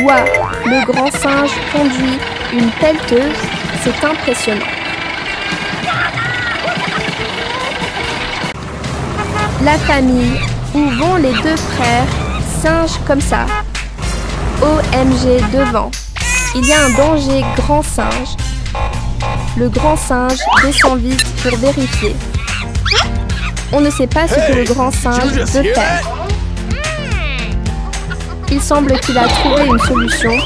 Waouh, le grand singe conduit une pelleteuse, c'est impressionnant. La famille, où vont les deux frères, singes comme ça? OMG devant. Il y a un danger, grand singe. Le grand singe descend vite pour vérifier. On ne sait pas ce que le grand singe veut faire. Il semble qu'il a trouvé une solution.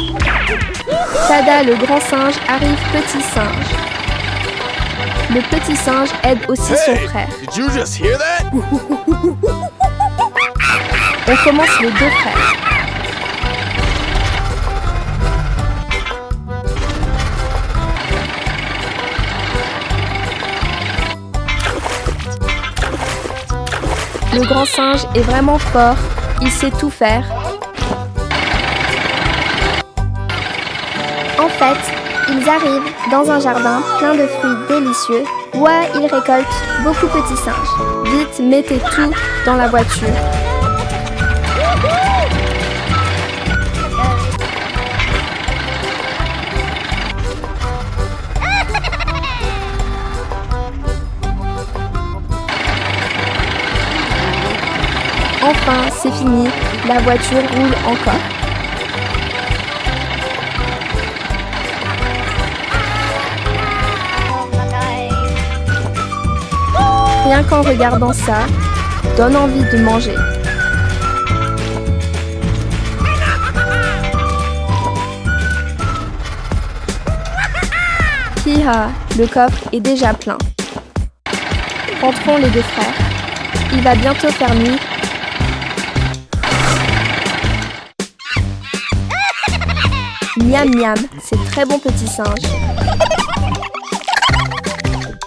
Tada, le grand singe arrive petit singe. Le petit singe aide aussi son frère. On commence les deux frères. Le grand singe est vraiment fort, il sait tout faire. En fait, ils arrivent dans un jardin plein de fruits délicieux. Ouah, ils récoltent beaucoup de petits singes. Vite, mettez tout dans la voiture. Enfin, c'est fini, la voiture roule encore. Rien qu'en regardant ça, donne envie de manger. Hiha, le coffre est déjà plein. Rentrons les deux frères. Il va bientôt faire nuit. Miam miam, c'est très bon petit singe.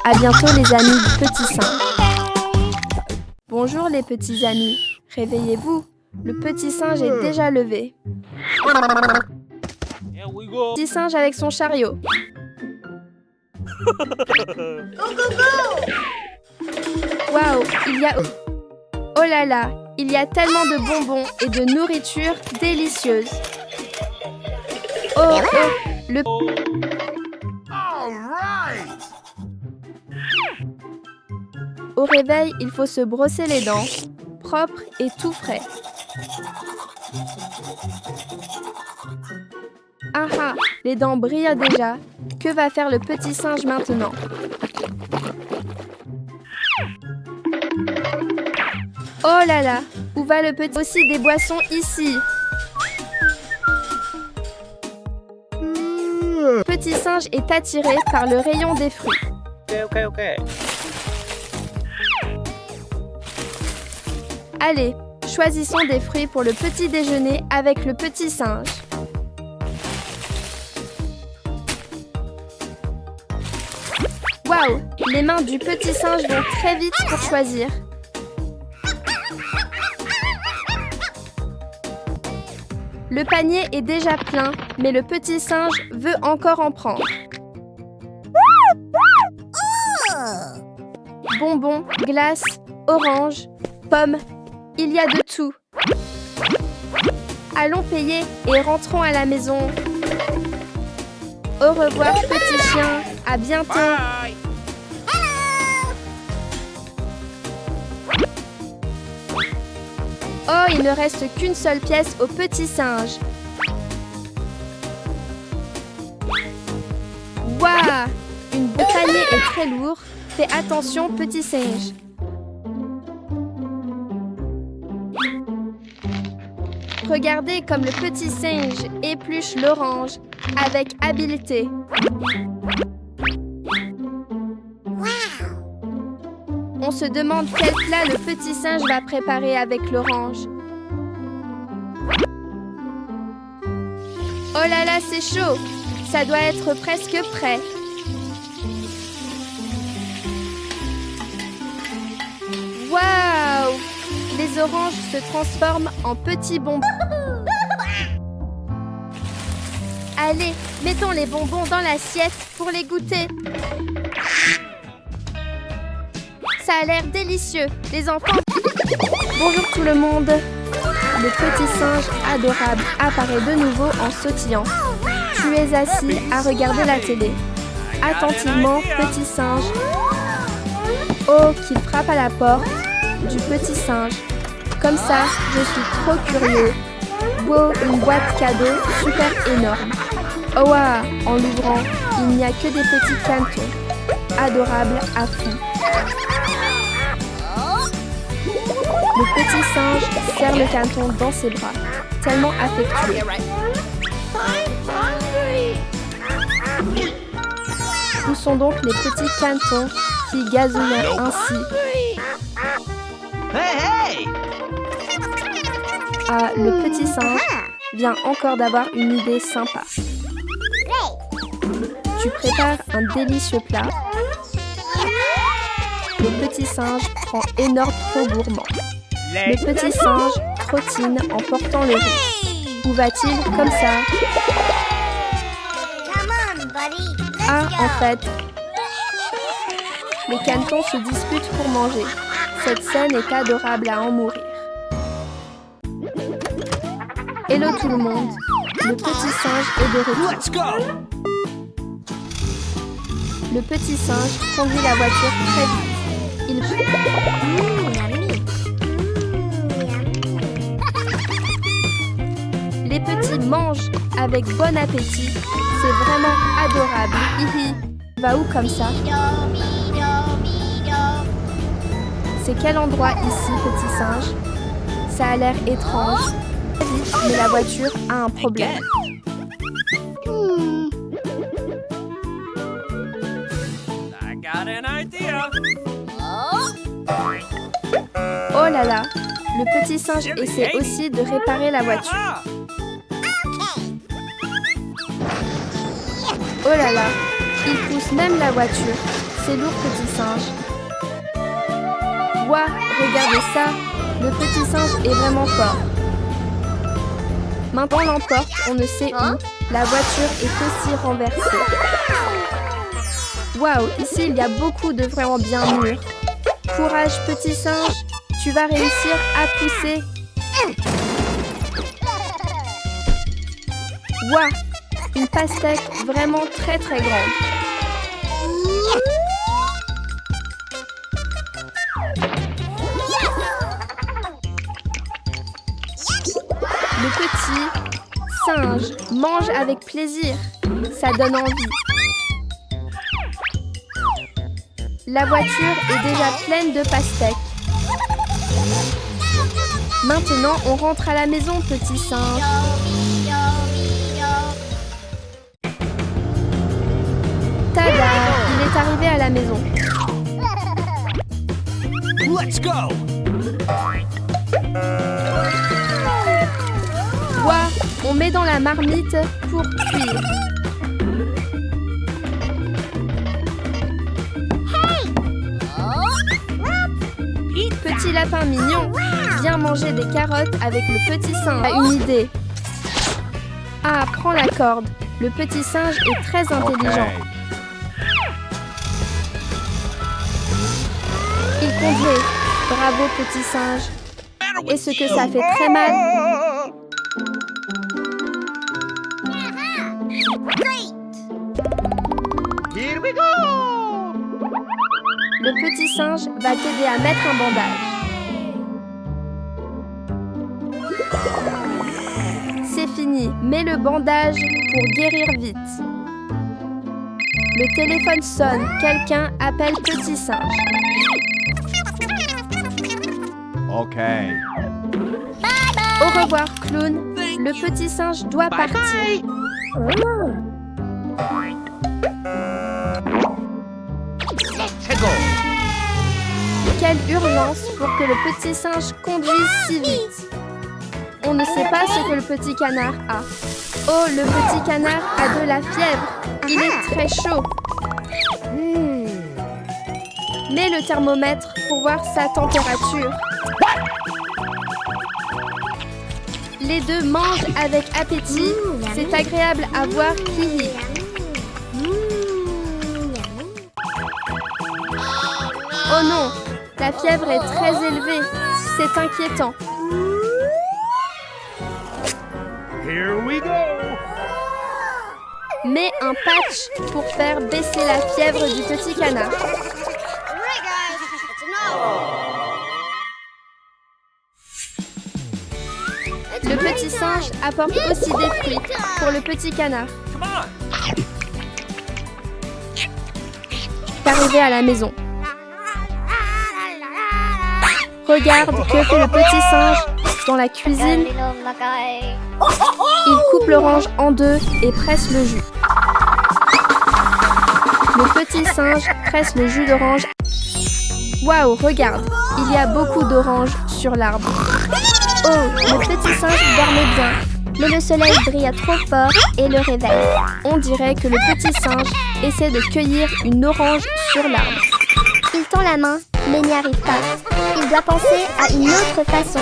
À bientôt les amis du petit singe. Bonjour les petits amis, réveillez-vous, le petit singe est déjà levé. Petit singe avec son chariot. Waouh, il y a... Oh là là, il y a tellement de bonbons et de nourriture délicieuse. Oh, oh, le... Au réveil, il faut se brosser les dents, propre et tout frais. Ah ah, les dents brillent déjà. Que va faire le petit singe maintenant? Oh là là, où va le petit? Aussi des boissons ici. Le petit singe est attiré par le rayon des fruits. Ok. Allez, choisissons des fruits pour le petit déjeuner avec le petit singe. Waouh, les mains du petit singe vont très vite pour choisir. Le panier est déjà plein, mais le petit singe veut encore en prendre. Bonbons, glaces, oranges, pommes, il y a de tout. Allons payer et rentrons à la maison. Au revoir petit chien, à bientôt. Bye. Oh, il ne reste qu'une seule pièce au petit singe. Waouh! Le panier est très lourd. Fais attention, petit singe. Regardez comme le petit singe épluche l'orange avec habileté. On se demande quel plat le petit singe va préparer avec l'orange. Oh là là, c'est chaud! Ça doit être presque prêt. Waouh! Les oranges se transforment en petits bonbons. Allez, mettons les bonbons dans l'assiette pour les goûter. Ça a l'air délicieux, les enfants. Bonjour tout le monde. Le petit singe adorable apparaît de nouveau en sautillant. Tu es assis à regarder la télé. Attentivement, petit singe. Oh, qu'il frappe à la porte du petit singe. Comme ça, je suis trop curieux. Wow, une boîte cadeau super énorme. Oh ah, en l'ouvrant, il n'y a que des petits canetons. Adorables à fond. Le petit singe serre le caneton dans ses bras, tellement affectueux. Où sont donc les petits canetons qui gazouillent ainsi? Ah, le petit singe vient encore d'avoir une idée sympa. Tu prépares un délicieux plat. Le petit singe prend énorme trop gourmand. Le petit singe trottine en portant le riz. Où va-t-il comme ça? Ah, en fait, les canetons se disputent pour manger. Cette scène est adorable à en mourir. Hello tout le monde, le petit singe est de retour. Let's go! Le petit singe conduit la voiture très vite. Il Les petits mangent avec bon appétit. C'est vraiment adorable. Hihi. Va où comme ça? C'est quel endroit ici, petit singe? Ça a l'air étrange. Vite, mais la voiture a un problème. I got an idea. Oh là là, le petit singe essaie aussi de réparer la voiture. Ah! Oh là là, il pousse même la voiture. C'est lourd, petit singe. Ouah, regardez ça, le petit singe est vraiment fort. Maintenant on l'emporte, on ne sait où. La voiture est aussi renversée. Waouh, ici il y a beaucoup de vraiment bien mûrs. Courage, petit singe, tu vas réussir à pousser. Waouh, une pastèque vraiment très très grande. Le petit singe mange avec plaisir. Ça donne envie. La voiture est déjà pleine de pastèques. Maintenant, on rentre à la maison, petit singe. Tada! Il est arrivé à la maison. Let's go! Ouah, on met dans la marmite pour cuire. Petit lapin mignon, viens manger des carottes avec le petit singe. A une idée. Ah, prends la corde. Le petit singe est très intelligent. Il conduit. Bravo, petit singe. Et ce que ça fait très mal. Here we go! Le petit singe va t'aider à mettre un bandage. C'est fini, mets le bandage pour guérir vite. Le téléphone sonne, quelqu'un appelle petit singe. Ok. Au revoir, clown. Le petit singe doit partir. Let's go! Quelle urgence pour que le petit singe conduise si vite. On ne sait pas ce que le petit canard a. Oh, le petit canard a de la fièvre. Il est très chaud. Mets le thermomètre pour voir sa température. Les deux mangent avec appétit. C'est agréable à voir. Hihi. Oh non, la fièvre est très élevée. C'est inquiétant. Here we go. Mets un patch pour faire baisser la fièvre du petit canard. Le petit singe apporte aussi des fruits pour le petit canard. Come on. Arrivé à la maison. Regarde que fait le petit singe dans la cuisine. Il coupe l'orange en deux et presse le jus. Le petit singe presse le jus d'orange. Waouh, regarde, il y a beaucoup d'oranges sur l'arbre. Oh, le petit singe dormait bien, mais le soleil brilla trop fort et le réveille. On dirait que le petit singe essaie de cueillir une orange sur l'arbre. Il tend la main, mais n'y arrive pas. Il doit penser à une autre façon.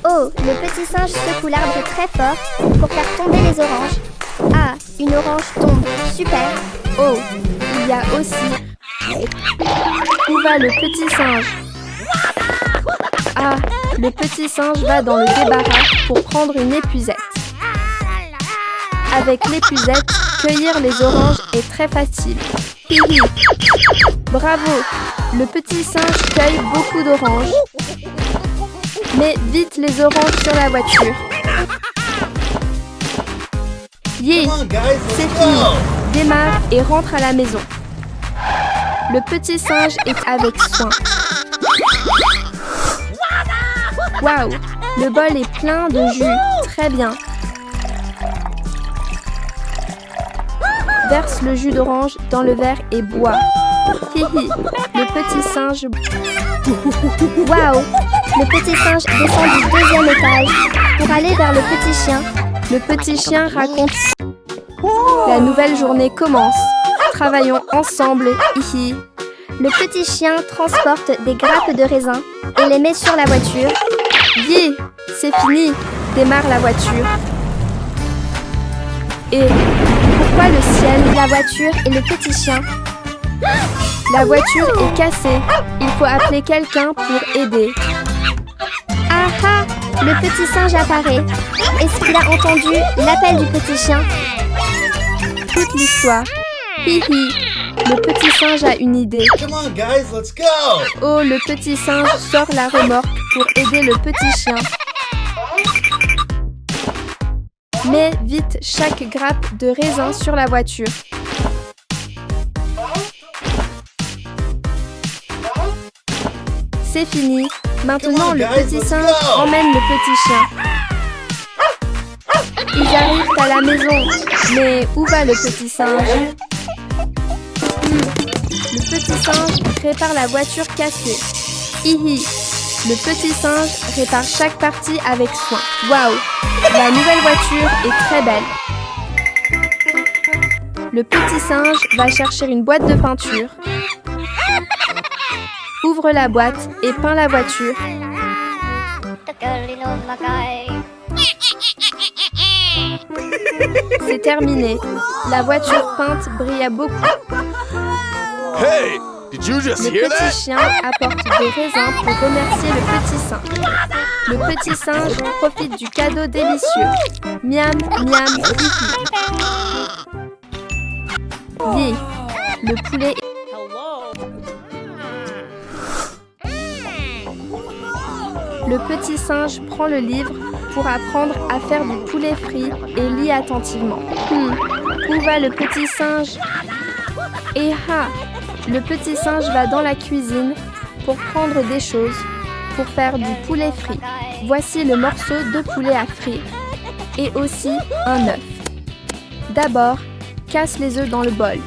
Oh, le petit singe secoue l'arbre très fort pour faire tomber les oranges. Ah, une orange tombe. Super. Oh, il y a aussi... Où va le petit singe? Ah, le petit singe va dans le débarras pour prendre une épuisette. Avec l'épuisette, cueillir les oranges est très facile. Hihi. Bravo, le petit singe cueille beaucoup d'oranges. Mets vite les oranges sur la voiture. Yeah, c'est fini. Démarre et rentre à la maison. Le petit singe est avec soin. Waouh, le bol est plein de jus. Très bien. Verse le jus d'orange dans le verre et bois. Hihi, le petit singe... Waouh, le petit singe descend du 2e étage pour aller vers le petit chien. Le petit chien raconte... La nouvelle journée commence. Travaillons ensemble, hihi. Le petit chien transporte des grappes de raisin et les met sur la voiture. Yeah, c'est fini. Démarre la voiture. Et pourquoi le ciel, la voiture et le petit chien? La voiture est cassée. Il faut appeler quelqu'un pour aider. Ah ah, le petit singe apparaît. Est-ce qu'il a entendu l'appel du petit chien? Toute l'histoire. Hihi, le petit singe a une idée. Come on, guys, let's go! Oh, le petit singe sort la remorque pour aider le petit chien. Mets vite chaque grappe de raisin sur la voiture. C'est fini. Maintenant, le petit singe emmène le petit chien. Ils arrivent à la maison. Mais où va le petit singe? Le petit singe répare la voiture cassée. Hihi. Le petit singe répare chaque partie avec soin. Waouh! La nouvelle voiture est très belle. Le petit singe va chercher une boîte de peinture. Ouvre la boîte et peint la voiture. C'est terminé. La voiture peinte brilla beaucoup. Hey, did you just Le hear petit that? chien apporte des raisins pour remercier le petit singe. Le petit singe profite du cadeau délicieux. Miam, miam, hihi. Yeah. Le poulet. Le petit singe prend le livre pour apprendre à faire du poulet frit et lit attentivement. Où va le petit singe? Et ah, le petit singe va dans la cuisine pour prendre des choses pour faire du poulet frit. Voici le morceau de poulet à frire et aussi un œuf. D'abord, casse les œufs dans le bol.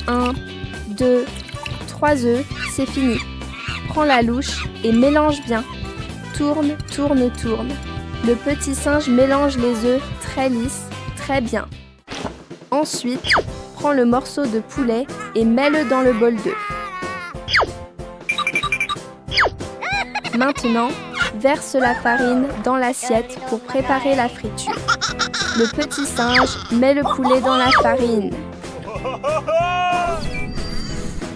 1, 2, 3 œufs, c'est fini. Prends la louche et mélange bien. Tourne, tourne, tourne. Le petit singe mélange les œufs très lisses, très bien. Ensuite, prends le morceau de poulet et mets-le dans le bol d'œufs. Maintenant, verse la farine dans l'assiette pour préparer la friture. Le petit singe met le poulet dans la farine.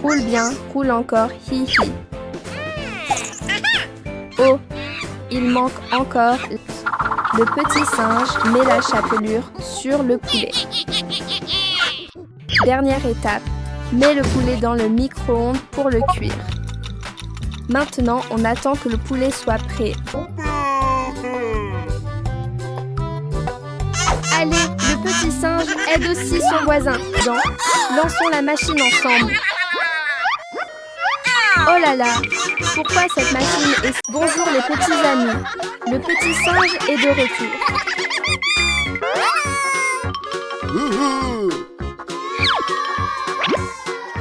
Roule bien, roule encore, hi hi. Oh, il manque encore. le petit singe met la chapelure sur le poulet. Dernière étape, mets le poulet dans le micro-ondes pour le cuire. Maintenant, on attend que le poulet soit prêt. Allez, le petit singe aide aussi son voisin. Lançons la machine ensemble. Oh là là, pourquoi cette machine est... Bonjour les petits amis. Le petit singe est de retour.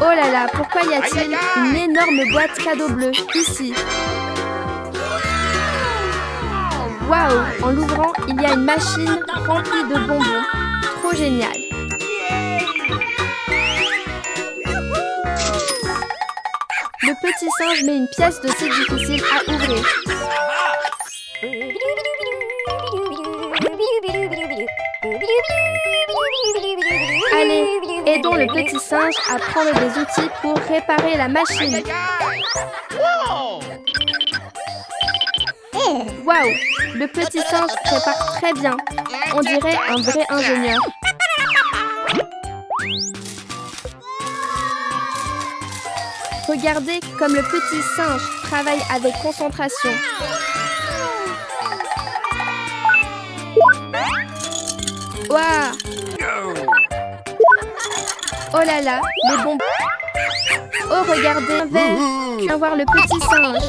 Oh là là, pourquoi y a-t-il une énorme boîte cadeau bleue ici? Waouh, en l'ouvrant, il y a une machine remplie de bonbons. Trop génial. Le petit singe met une pièce de scie difficile à ouvrir. Allez, aidons le petit singe à prendre des outils pour réparer la machine. Waouh, le petit singe prépare très bien. On dirait un vrai ingénieur. Regardez comme le petit singe travaille avec concentration. Waouh! Oh là là, les bonbons. Oh, regardez un verre. Viens voir le petit singe.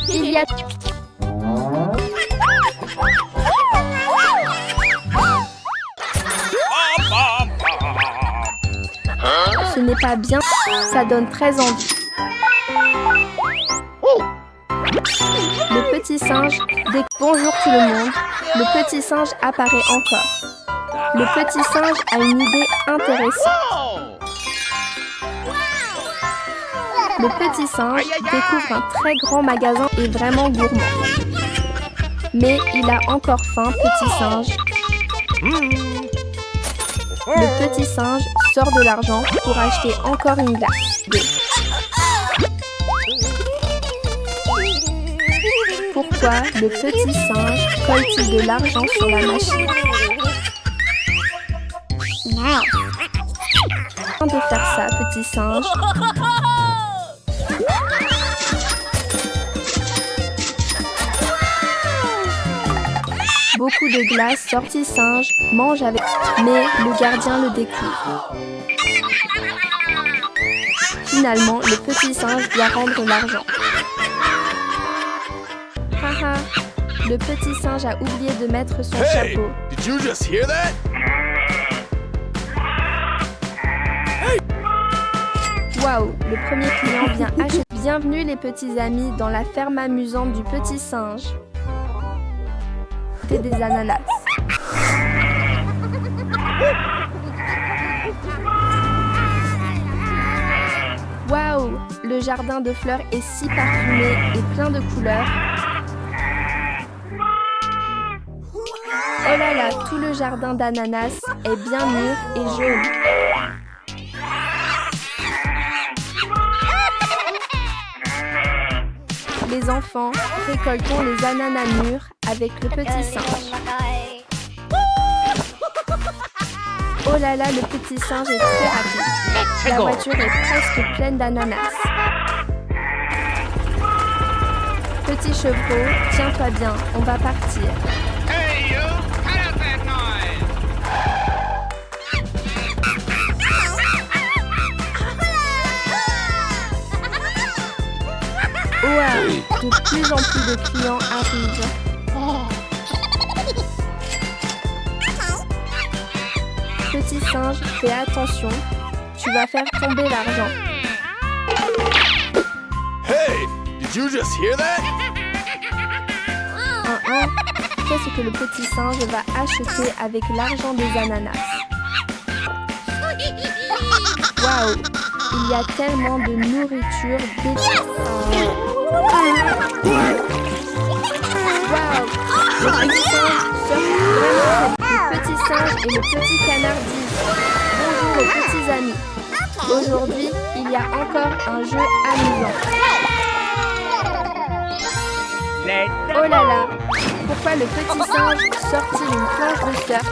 Il y a... Ce n'est pas bien, ça donne très envie. Le petit singe dit bonjour tout le monde. Le petit singe apparaît encore. Le petit singe a une idée intéressante. Le petit singe découvre un très grand magasin et vraiment gourmand. Mais il a encore faim, petit singe. Le petit singe sort de l'argent pour acheter encore une glace. Pourquoi le petit singe colle-t-il de l'argent sur la machine? Viens de faire ça, petit singe. Beaucoup de glace, sorti singe, mange avec... Mais le gardien le découvre. Finalement, le petit singe doit rendre l'argent. Haha, le petit singe a oublié de mettre son chapeau. Did you just hear that? Waouh, le premier client vient acheter. Bienvenue les petits amis dans la ferme amusante du petit singe. Des ananas. Waouh, le jardin de fleurs est si parfumé et plein de couleurs. Oh là là, tout le jardin d'ananas est bien mûr et jaune. Les enfants, récoltons les ananas mûrs avec le petit singe. Oh là là, le petit singe est très rapide. La voiture est presque pleine d'ananas. Petit chevreau, tiens-toi bien, on va partir. Wow, de plus en plus de clients arrivent. Petit singe, fais attention, tu vas faire tomber l'argent. Hey, did you just hear that? Qu'est-ce que le petit singe va acheter avec l'argent des ananas? Waouh, il y a tellement de nourriture délicieuse. Waouh, le petit singe surfe vraiment. Le petit singe et le petit canard disent bonjour aux petits amis. Aujourd'hui, il y a encore un jeu amusant. Oh là là, pourquoi le petit singe sort-il une planche de surf?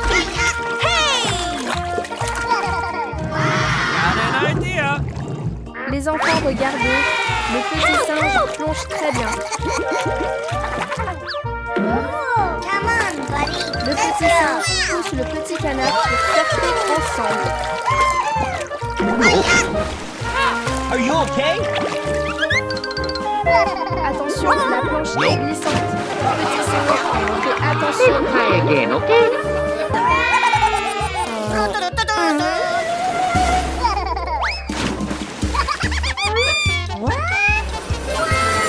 Les enfants, regardez, le petit singe plonge très bien. Le petit singe pousse le petit canard pour surfer ensemble. Are you okay? Attention, la planche est glissante. Le petit singe fait attention. Try again, okay?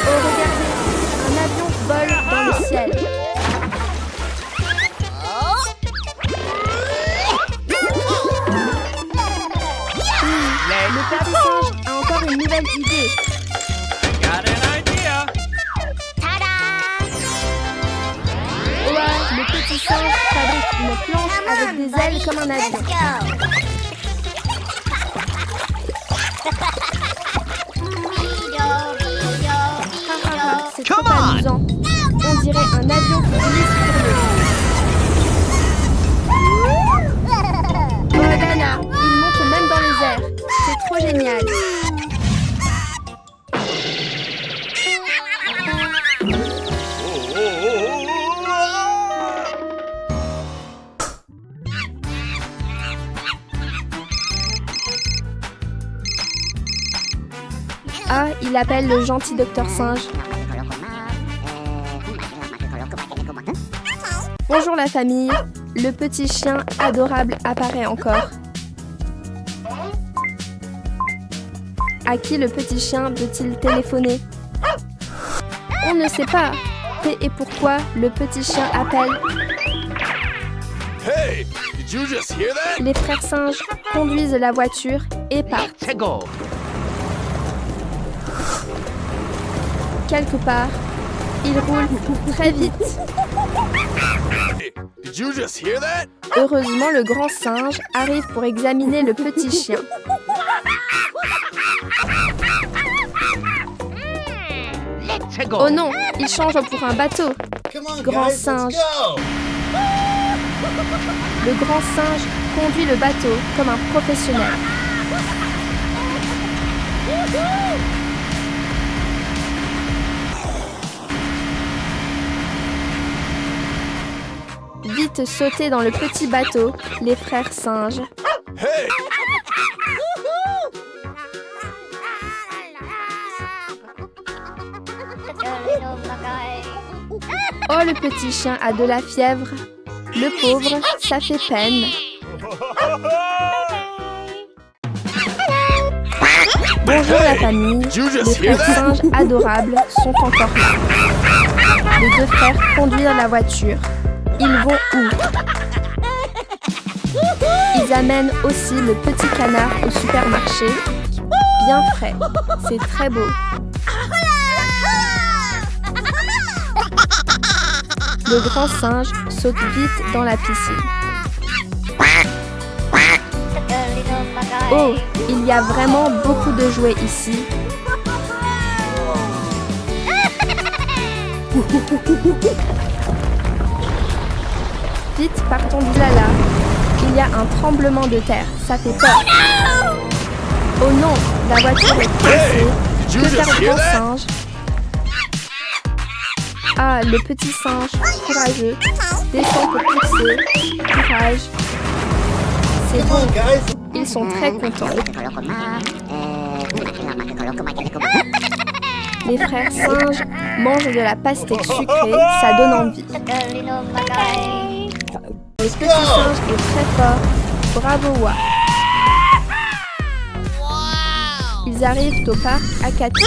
Oh, regardez, un avion vole dans le ciel. Le petit singe a encore une nouvelle idée. Ouah, le petit singe fabrique une planche avec des ailes comme un avion. C'est trop amusant. On dirait un avion qui glisse sur l'eau. Oh là là, il monte même dans les airs. C'est trop génial. Ah, il appelle le gentil docteur singe. Bonjour la famille. Le petit chien adorable apparaît encore. À qui le petit chien veut-il téléphoner? On ne sait pas. Et pourquoi le petit chien appelle? Hey, did you just hear that? Les frères singes conduisent la voiture et partent. Let's go. Quelque part, ils roulent très vite. Hey, did you just hear that? Heureusement, le grand singe arrive pour examiner le petit chien. Let's go. Oh non, il change pour un bateau. Grand singe. Le grand singe conduit le bateau comme un professionnel. Vite sauter dans le petit bateau, les frères singes. Hey, Oh, le petit chien a de la fièvre. Le pauvre, ça fait peine. Bonjour la famille. did you Les just hear frères that? singes adorables sont encore là. Les deux frères conduisent la voiture. Ils vont où? Ils amènent aussi le petit canard au supermarché. Bien frais. C'est très beau. Le grand singe saute vite dans la piscine. Oh, il y a vraiment beaucoup de jouets ici. Vite, partons de là. Il y a un tremblement de terre. Ça fait peur. Oh non, la voiture est cassée. Did you Que faire just le hear grand that? singe? Ah, le petit singe, courageux, descend pour pousser. Courage. C'est bon, ils sont très contents. Les frères singes mangent de la pastèque sucrée, ça donne envie. Le petit singe est très fort. Bravo, Wa. Ils arrivent au parc Akati.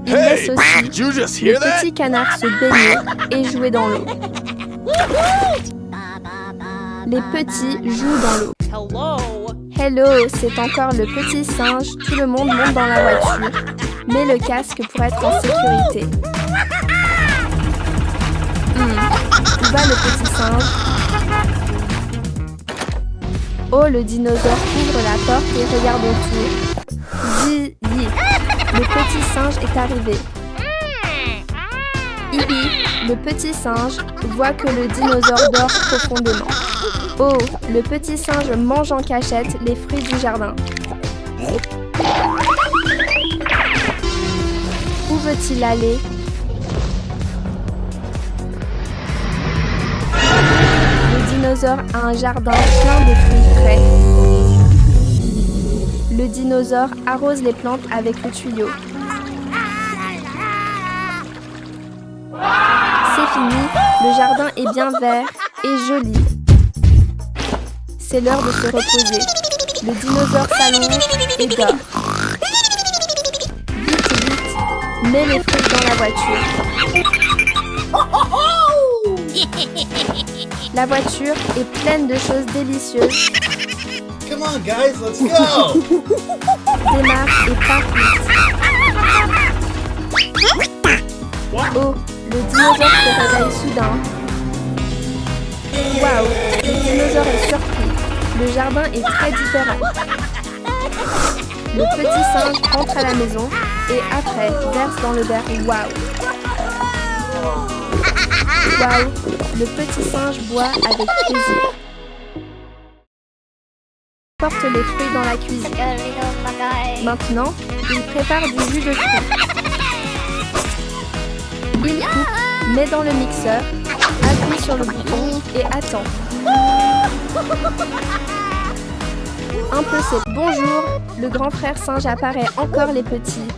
Ils laissent Hey, aussi did you just le hear that? petit canard se baigner et jouer dans l'eau. Les petits jouent dans l'eau. Hello, c'est encore le petit singe. Tout le monde monte dans la voiture. Mets le casque pour être en sécurité. Où va le petit singe? Oh, le dinosaure ouvre la porte et regarde autour. Vite. le petit singe est arrivé. Ibi, le petit singe, voit que le dinosaure dort profondément. Oh, le petit singe mange en cachette les fruits du jardin. Où veut-il aller? Le dinosaure a un jardin plein de fruits frais. Le dinosaure arrose les plantes avec le tuyau. C'est fini, le jardin est bien vert et joli. C'est l'heure de se reposer. Le dinosaure s'allonge et dort. Vite, vite, mets les fruits dans la voiture. La voiture est pleine de choses délicieuses. Come on, guys, let's go! Démarre et part vite. Oh, le dinosaure se réveille soudain. Waouh, le dinosaure est surpris. Le jardin est très différent. Le petit singe entre à la maison et après verse dans le verre. Waouh! Waouh! Le petit singe boit avec plaisir. Porte les fruits dans la cuisine. Maintenant, il prépare du jus de fruits. Il coupe, met dans le mixeur, appuie sur le bouton et attend. Un peu c'est bonjour, le grand frère singe apparaît encore les petits.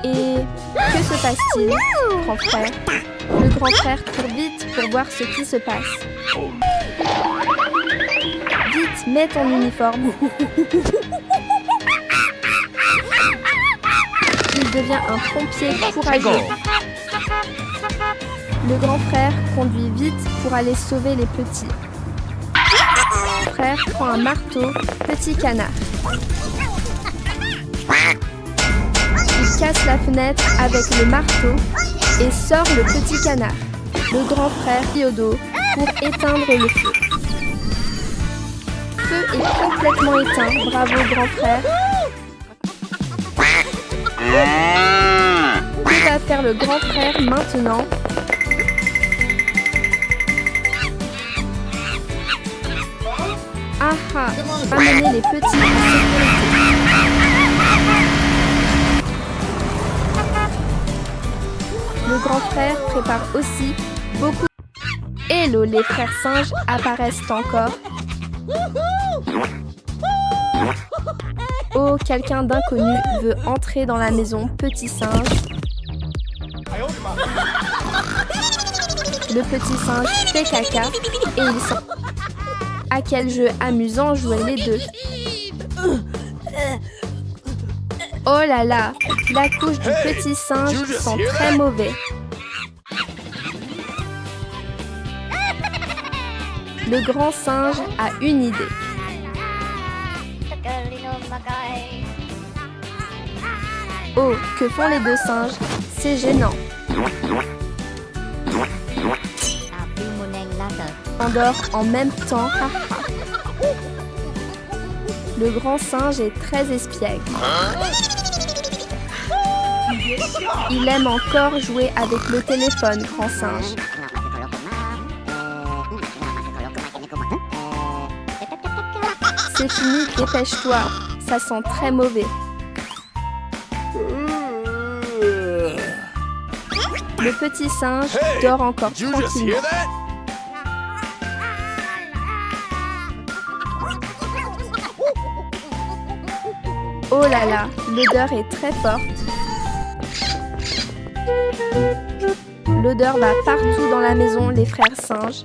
Et que se passe-t-il, grand frère? Le grand frère court vite pour voir ce qui se passe. Vite, mets ton uniforme. Il devient un pompier courageux. Le grand frère conduit vite pour aller sauver les petits. Le frère prend un marteau, petit canard. Il casse la fenêtre avec le marteau et sort le petit canard. Le grand frère dit au dos pour éteindre le feu. Le feu est complètement éteint, bravo grand frère. Que va faire le grand frère maintenant? Ah ah, ramener les petits en sécurité. Le grand frère prépare aussi beaucoup. Hello, les frères singes apparaissent encore. Oh, quelqu'un d'inconnu veut entrer dans la maison petit singe. Le petit singe fait caca et il sort. À quel jeu amusant jouaient les deux. Oh là là, la couche du petit singe sent très mauvais. Le grand singe a une idée. Oh, que font les deux singes? C'est gênant. On dort en même temps. Le grand singe est très espiègle. Il aime encore jouer avec le téléphone, grand singe. C'est fini, dépêche-toi. Ça sent très mauvais. Le petit singe dort encore tranquillement. Oh là là, l'odeur est très forte. L'odeur va partout dans la maison, les frères singes.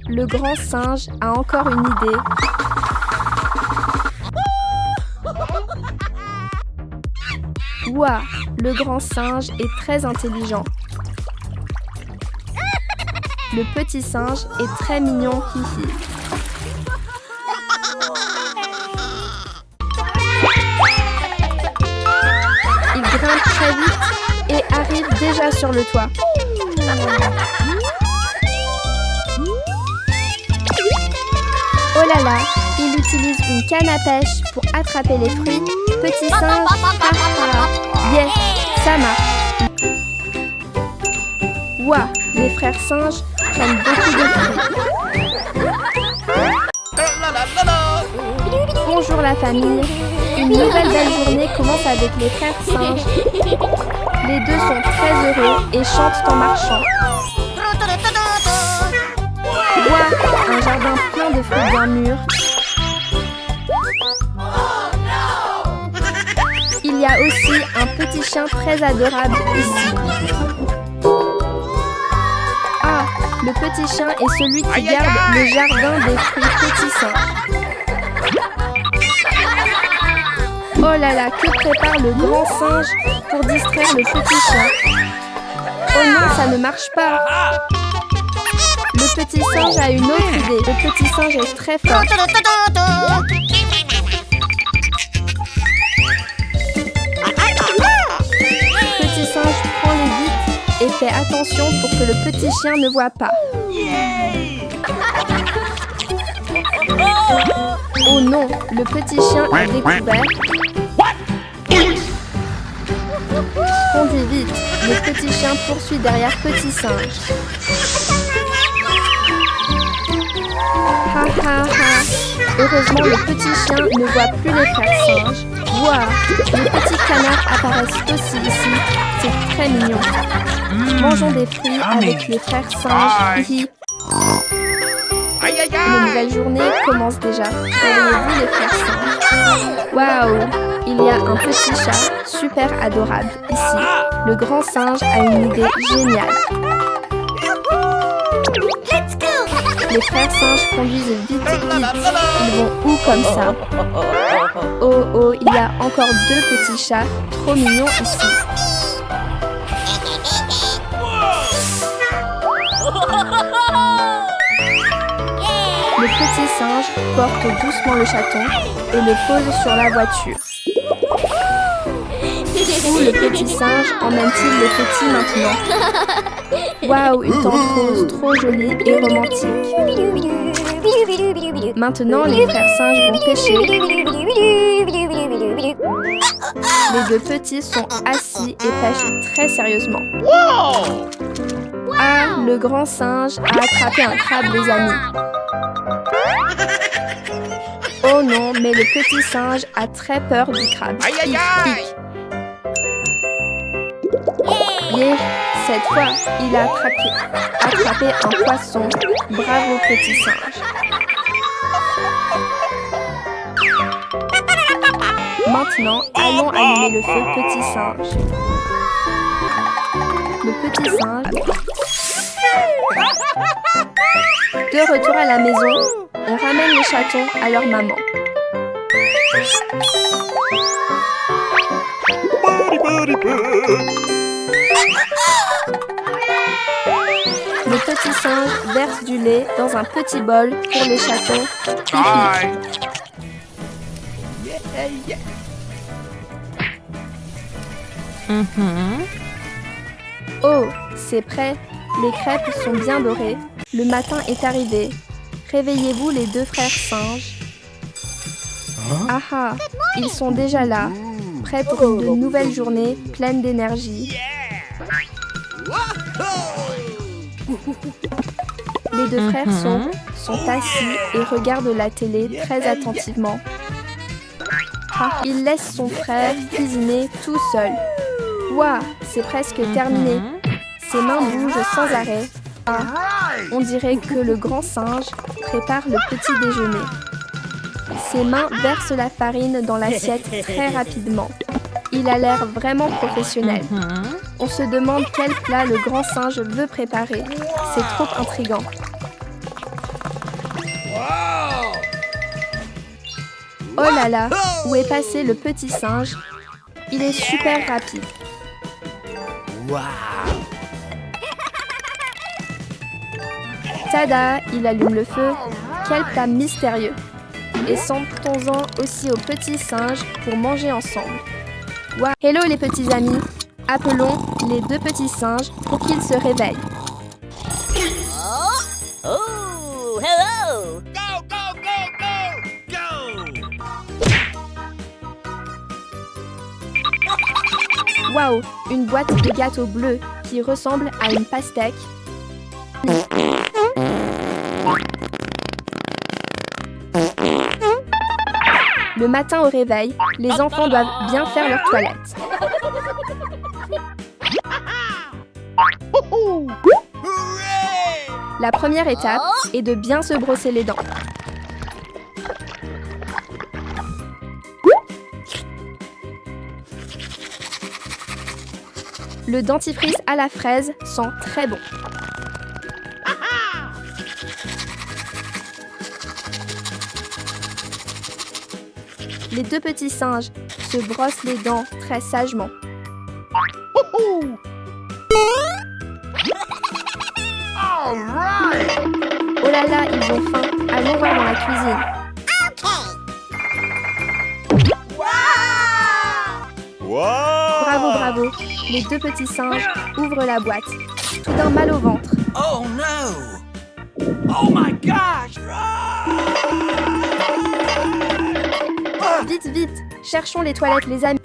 Le grand singe a encore une idée. Ouah, le grand singe est très intelligent. Le petit singe est très mignon, hihi. Il grimpe très vite et arrive déjà sur le toit. Oh là là, Il utilise une canne à pêche pour attraper les fruits. Petit singe, yeah, ça marche. Ouah, les frères singes prennent beaucoup de fruits. Bonjour la famille. Une nouvelle belle journée commence avec les frères singes. Les deux sont très heureux et chantent en marchant. Ouah, un jardin plein de fruits bien mûrs. Il y a aussi un petit chien très adorable ici. Ah, le petit chien est celui qui garde le jardin des fruits petits singes. Oh là là, que prépare le grand singe pour distraire le petit chien? Oh non, ça ne marche pas. Le petit singe a une autre idée. Le petit singe est très fort. Le petit singe prend les vitres et fait attention pour que le petit chien ne voit pas. Oh non, le petit chien a découvert. Conduis vite, le petit chien poursuit derrière petit singe. Ha ha ha. Heureusement, le petit chien ne voit plus les frères singes. Waouh, les petits canards apparaissent aussi ici. C'est très mignon. Mangeons des fruits avec les frères singes. Hihi. Une nouvelle journée commence déjà. Réveillez-vous les frères singes. Waouh, il y a un petit chat super adorable ici. Le grand singe a une idée géniale. Les frères singes conduisent vite, vite. Ils vont où comme ça? Oh oh, il y a encore deux petits chats trop mignons ici. Le petit singe porte doucement le chaton et le pose sur la voiture. Où le petit singe emmène-t-il le petit maintenant? Waouh, une tente rose trop jolie et romantique. Maintenant, les frères singes vont pêcher. Les deux petits sont assis et pêchent très sérieusement. Ah, le grand singe a attrapé un crabe, les amis. Oh non, mais le petit singe a très peur du crabe. Il pique. Yeah, cette fois, il a attrapé un poisson. Bravo, petit singe. Maintenant, allons allumer le feu, petit singe. Le petit singe. De retour à la maison, on ramène les chatons à leur maman. Le petit singe verse du lait dans un petit bol pour les chatons. Oh, c'est prêt. Les crêpes sont bien dorées. Le matin est arrivé. Réveillez-vous les deux frères singes. Ah ah, ils sont déjà là, prêts pour une nouvelle journée pleine d'énergie. Les deux frères sont assis et regardent la télé très attentivement. Il laisse son frère cuisiner tout seul. Waouh, c'est presque terminé. Ses mains bougent sans arrêt. Ah, on dirait que le grand singe prépare le petit déjeuner. Ses mains versent la farine dans l'assiette très rapidement. Il a l'air vraiment professionnel. On se demande quel plat le grand singe veut préparer. C'est trop intriguant. Oh là là, où est passé le petit singe? Il est super rapide. Tada, il allume le feu. Quel plat mystérieux. Et sentons-en aussi aux petits singes pour manger ensemble. Wow. Hello les petits amis. Appelons les deux petits singes pour qu'ils se réveillent. Oh, hello! Go, go, go, go! Go! Waouh, une boîte de gâteaux bleus qui ressemble à une pastèque. Le matin au réveil, les enfants doivent bien faire leur toilette. La première étape est de bien se brosser les dents. Le dentifrice à la fraise sent très bon. Les deux petits singes se brossent les dents très sagement. Oh là là, ils ont faim. Allons voir dans la cuisine. Bravo, bravo. Les deux petits singes ouvrent la boîte. Soudain mal au ventre. Oh no! Oh my gosh! Vite, vite. Cherchons les toilettes, les amis.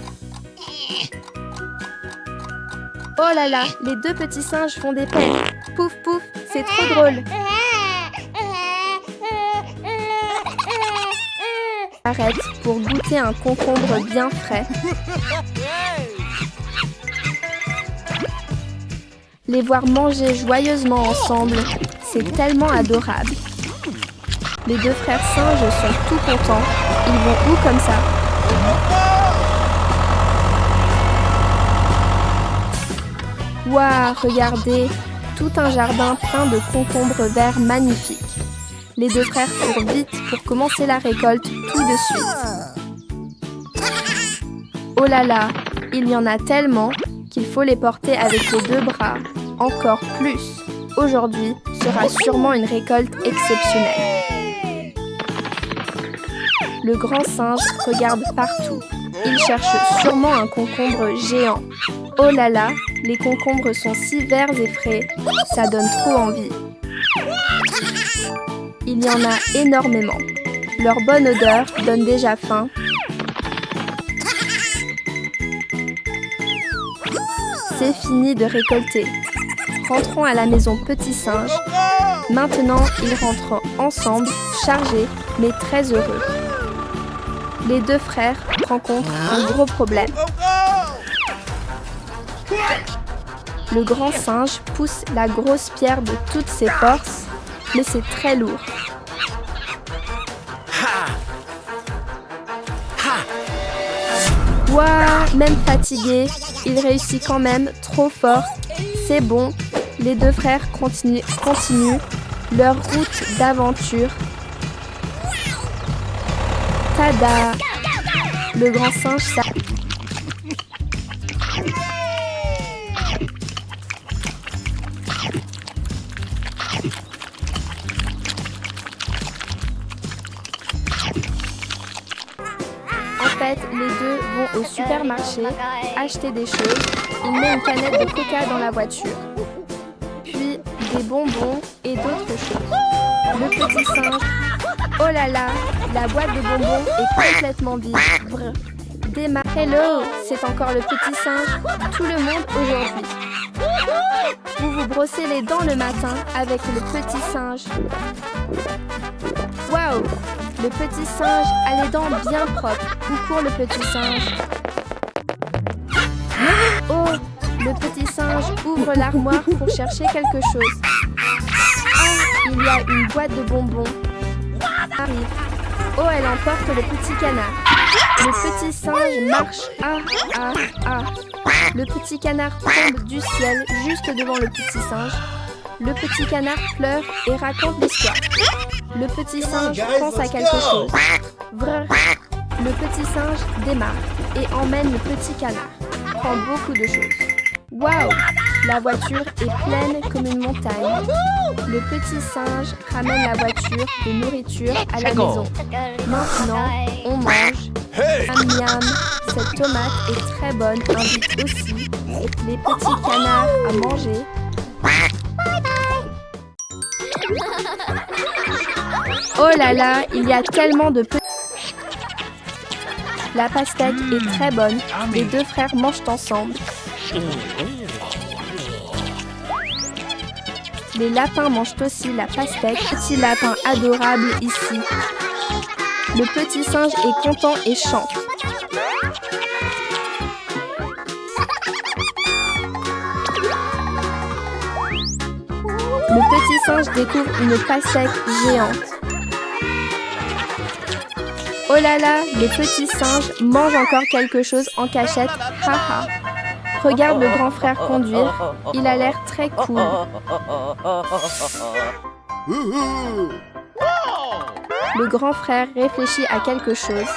Oh là là, les deux petits singes font des peines. Pouf, pouf, c'est trop drôle. Arrête pour goûter un concombre bien frais. Les voir manger joyeusement ensemble, c'est tellement adorable. Les deux frères singes sont tout contents. Ils vont où comme ça? Waouh, regardez, tout un jardin plein de concombres verts magnifiques. Les deux frères courent vite pour commencer la récolte tout de suite. Oh là là, il y en a tellement qu'il faut les porter avec les deux bras. Encore plus. Aujourd'hui sera sûrement une récolte exceptionnelle. Le grand singe regarde partout. Il cherche sûrement un concombre géant. Oh là là, les concombres sont si verts et frais, ça donne trop envie. Il y en a énormément. Leur bonne odeur donne déjà faim. C'est fini de récolter. Rentrons à la maison petit singe. Maintenant, ils rentrent ensemble, chargés, mais très heureux. Les deux frères rencontrent un gros problème. Le grand singe pousse la grosse pierre de toutes ses forces, mais c'est très lourd. Waouh, même fatigué, il réussit quand même trop fort. C'est bon, les deux frères continuent leur route d'aventure. Tada! Le grand singe s'arrête. En fait, les deux vont au supermarché acheter des choses. Il met une canette de coca dans la voiture. Puis des bonbons et d'autres choses. Le petit singe... Oh là là, la boîte de bonbons est complètement vide. Brr. Hello, c'est encore le petit singe. Tout le monde aujourd'hui. Vous vous brossez les dents le matin avec le petit singe. Waouh, le petit singe a les dents bien propres. Où court le petit singe? Oh, le petit singe ouvre l'armoire pour chercher quelque chose. Ah, il y a une boîte de bonbons. Arrive. Oh, elle emporte le petit canard. Le petit singe marche. Ah, ah, ah. Le petit canard tombe du ciel juste devant le petit singe. Le petit canard pleure et raconte l'histoire. Le petit singe pense à quelque chose. Vrr. Le petit singe démarre et emmène le petit canard. Prend beaucoup de choses. Waouh! La voiture est pleine comme une montagne. Le petit singe ramène la voiture de nourriture à la maison. Maintenant, on mange. Miam miam, cette tomate est très bonne, invite aussi les petits canards à manger. Oh là là, il y a tellement de petits... La pastèque est très bonne. Les deux frères mangent ensemble. Les lapins mangent aussi la pastèque. Petit lapin adorable ici. Le petit singe est content et chante. Le petit singe découvre une pastèque géante. Oh là là, le petit singe mange encore quelque chose en cachette. Haha. Regarde le grand frère conduire. Il a l'air très cool. Le grand frère réfléchit à quelque chose.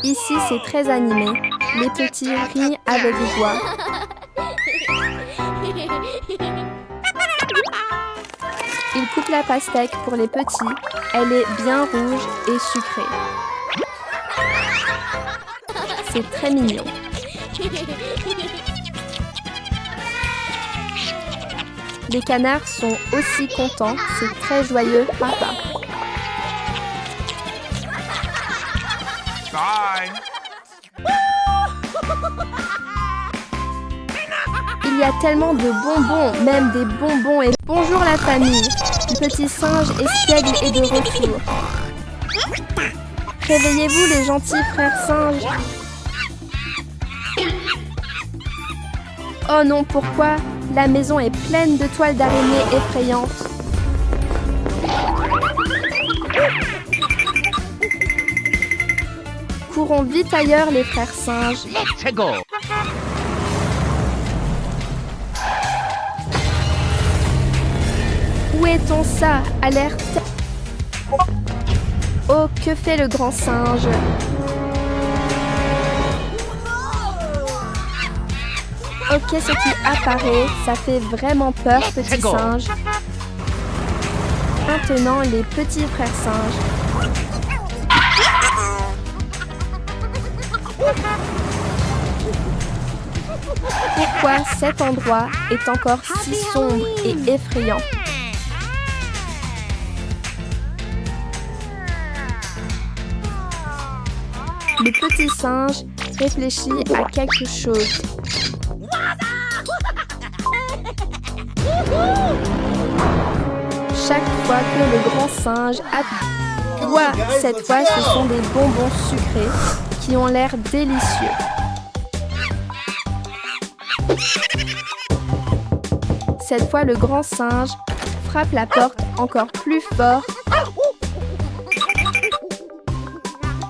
Ici, c'est très animé. Les petits rient avec joie. Il coupe la pastèque pour les petits. Elle est bien rouge et sucrée. C'est très mignon. Les canards sont aussi contents. C'est très joyeux, papa. Bye. Il y a tellement de bonbons, même des bonbons et... Bonjour la famille. Le petit singe espiègle est de retour. Réveillez-vous les gentils frères singes. Oh non, pourquoi? La maison est pleine de toiles d'araignée effrayantes. Courons vite ailleurs les frères singes. Let's go. Où est-on ça? Alerte. Oh, que fait le grand singe? Oh, qu'est-ce qui apparaît? Ça fait vraiment peur, petit singe. Maintenant, les petits frères singes. Pourquoi cet endroit est encore si sombre et effrayant? Le petit singe réfléchit à quelque chose. Chaque fois que le grand singe aboie, cette fois ce sont des bonbons sucrés qui ont l'air délicieux. Cette fois le grand singe frappe la porte encore plus fort.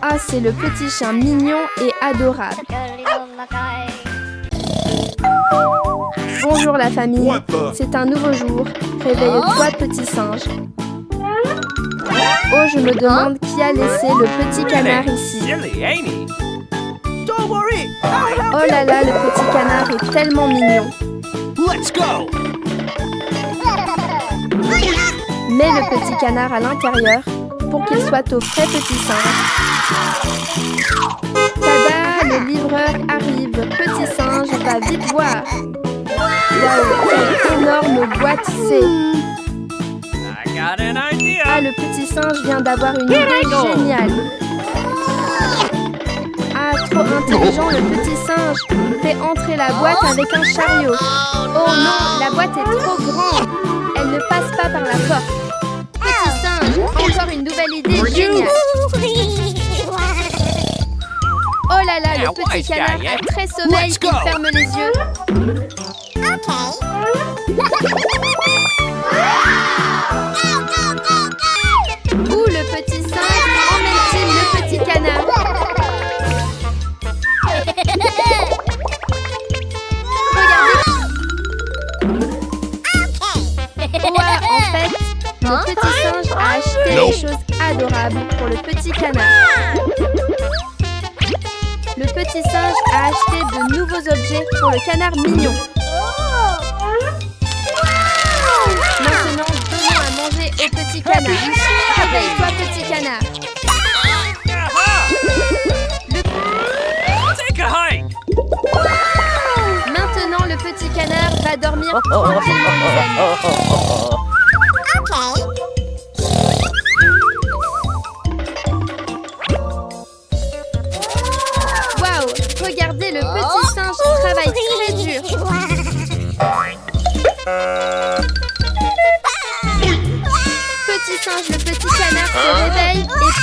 Ah, c'est le petit chien mignon et adorable. Bonjour la famille, c'est un nouveau jour. Réveille-toi petit singe. Oh, je me demande qui a laissé le petit canard ici. Oh là là, le petit canard est tellement mignon. Let's go. Mets le petit canard à l'intérieur pour qu'il soit au frais petit singe. Tada, le livreur arrive. Petit singe, va vite voir. Waouh, quelle énorme boîte c'est. Ah, le petit singe vient d'avoir une idée géniale. Ah, trop intelligent le petit singe. Fait entrer la boîte avec un chariot. Oh non, la boîte est trop grande. Elle ne passe pas par la porte. Petit singe, encore une nouvelle idée géniale. Oh là là, le petit canard a très sommeil, il ferme les yeux. Où le petit singe emmène-t-il le petit canard? Regardez. Ouais, en fait, le petit singe a acheté des choses adorables pour le petit canard. Le petit singe a acheté de nouveaux objets pour le canard mignon. Maintenant, donnons à manger au petit canard. Réveille-toi, petit canard. Maintenant, le petit canard va dormir tranquillement, les amis.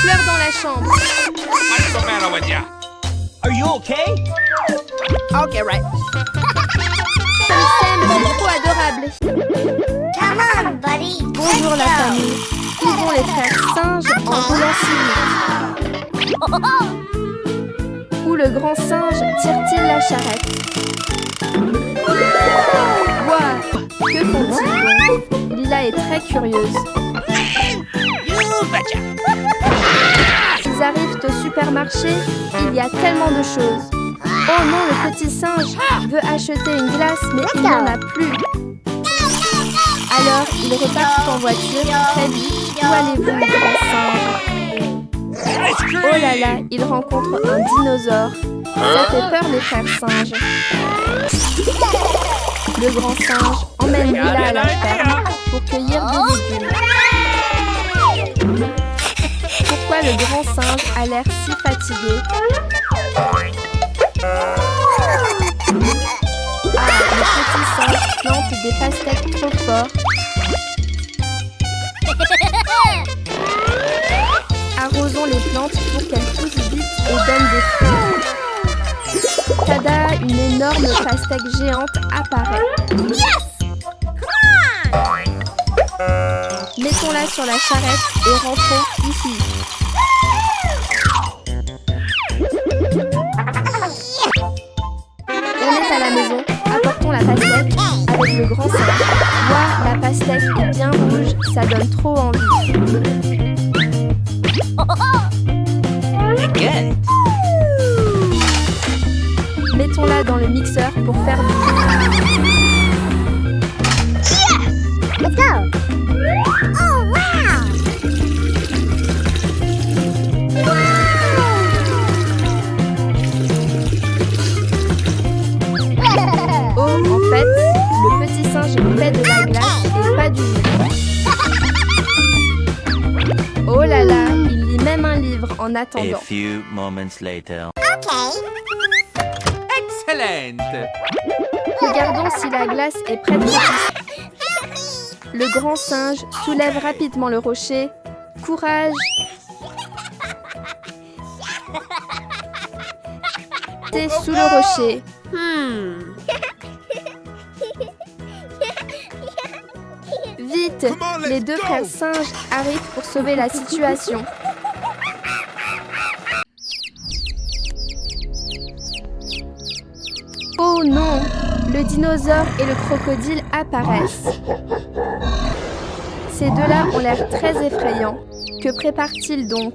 pleure dans la chambre. What's the matter with ya? Are you okay? Okay, right. Ils s'aiment, c'est trop adorable. Come on, buddy. Bonjour la famille. Où vont les frères singes en roulant si vite? Où le grand singe tire-t-il la charrette? Ouah, que font-ils donc? Lila est très curieuse. You betcha. Ils arrivent au supermarché, il y a tellement de choses. Oh non, le petit singe veut acheter une glace, mais il n'y en a plus. Alors, ils repartent en voiture très vite. Où allez-vous, le grand singe? Oh là là, ils rencontrent un dinosaure. Ça fait peur, les frères singes. Le grand singe emmène Lila à la ferme pour cueillir des légumes. Pourquoi le grand singe a l'air si fatigué? Ah, le petit singe plante des pastèques trop fort. Arrosons les plantes pour qu'elles poussent vite et donnent des fruits. Tada, une énorme pastèque géante apparaît. Mettons-la sur la charrette et rentrons ici. On est à la maison, apportons la pastèque avec le grand singe. Ouah, la pastèque est bien rouge, ça donne trop envie. Good. Mettons-la dans le mixeur pour faire du jus. Let's go. Oh, wow. Oh, en fait, le petit singe fait de la glace et pas du jus. Oh là là, il lit même un livre en A attendant. few moments later. Okay. Excellent. Regardons si la glace est prête de tisser. Le grand singe soulève rapidement le rocher. Courage! T'es sous le rocher. Vite! Les deux frères singes arrivent pour sauver la situation. Oh non! Le dinosaure et le crocodile apparaissent. Ces deux-là ont l'air très effrayants. Que préparent-ils donc?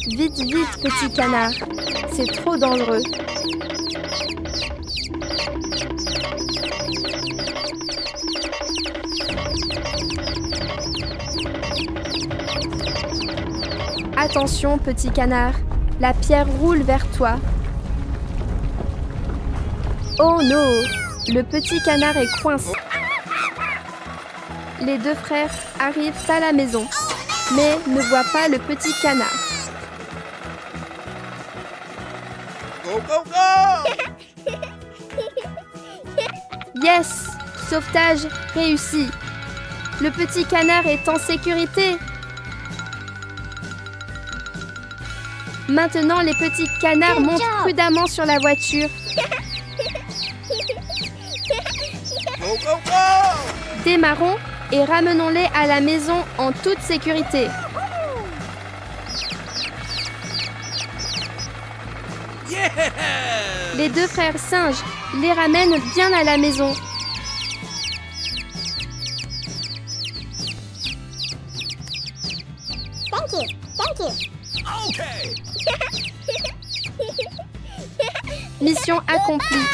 Vite, vite, petit canard. C'est trop dangereux. Attention, petit canard. La pierre roule vers toi. Oh non! Le petit canard est coincé. Les deux frères arrivent à la maison, mais ne voient pas le petit canard. Go, go, go! Yes! Sauvetage réussi. Le petit canard est en sécurité. Maintenant, les petits canards Good montent job. prudemment sur la voiture. Go, go, go! Démarrons et ramenons-les à la maison en toute sécurité. Yeah! Les deux frères singes les ramènent bien à la maison. Thank you. Thank you. Okay. Mission accomplie.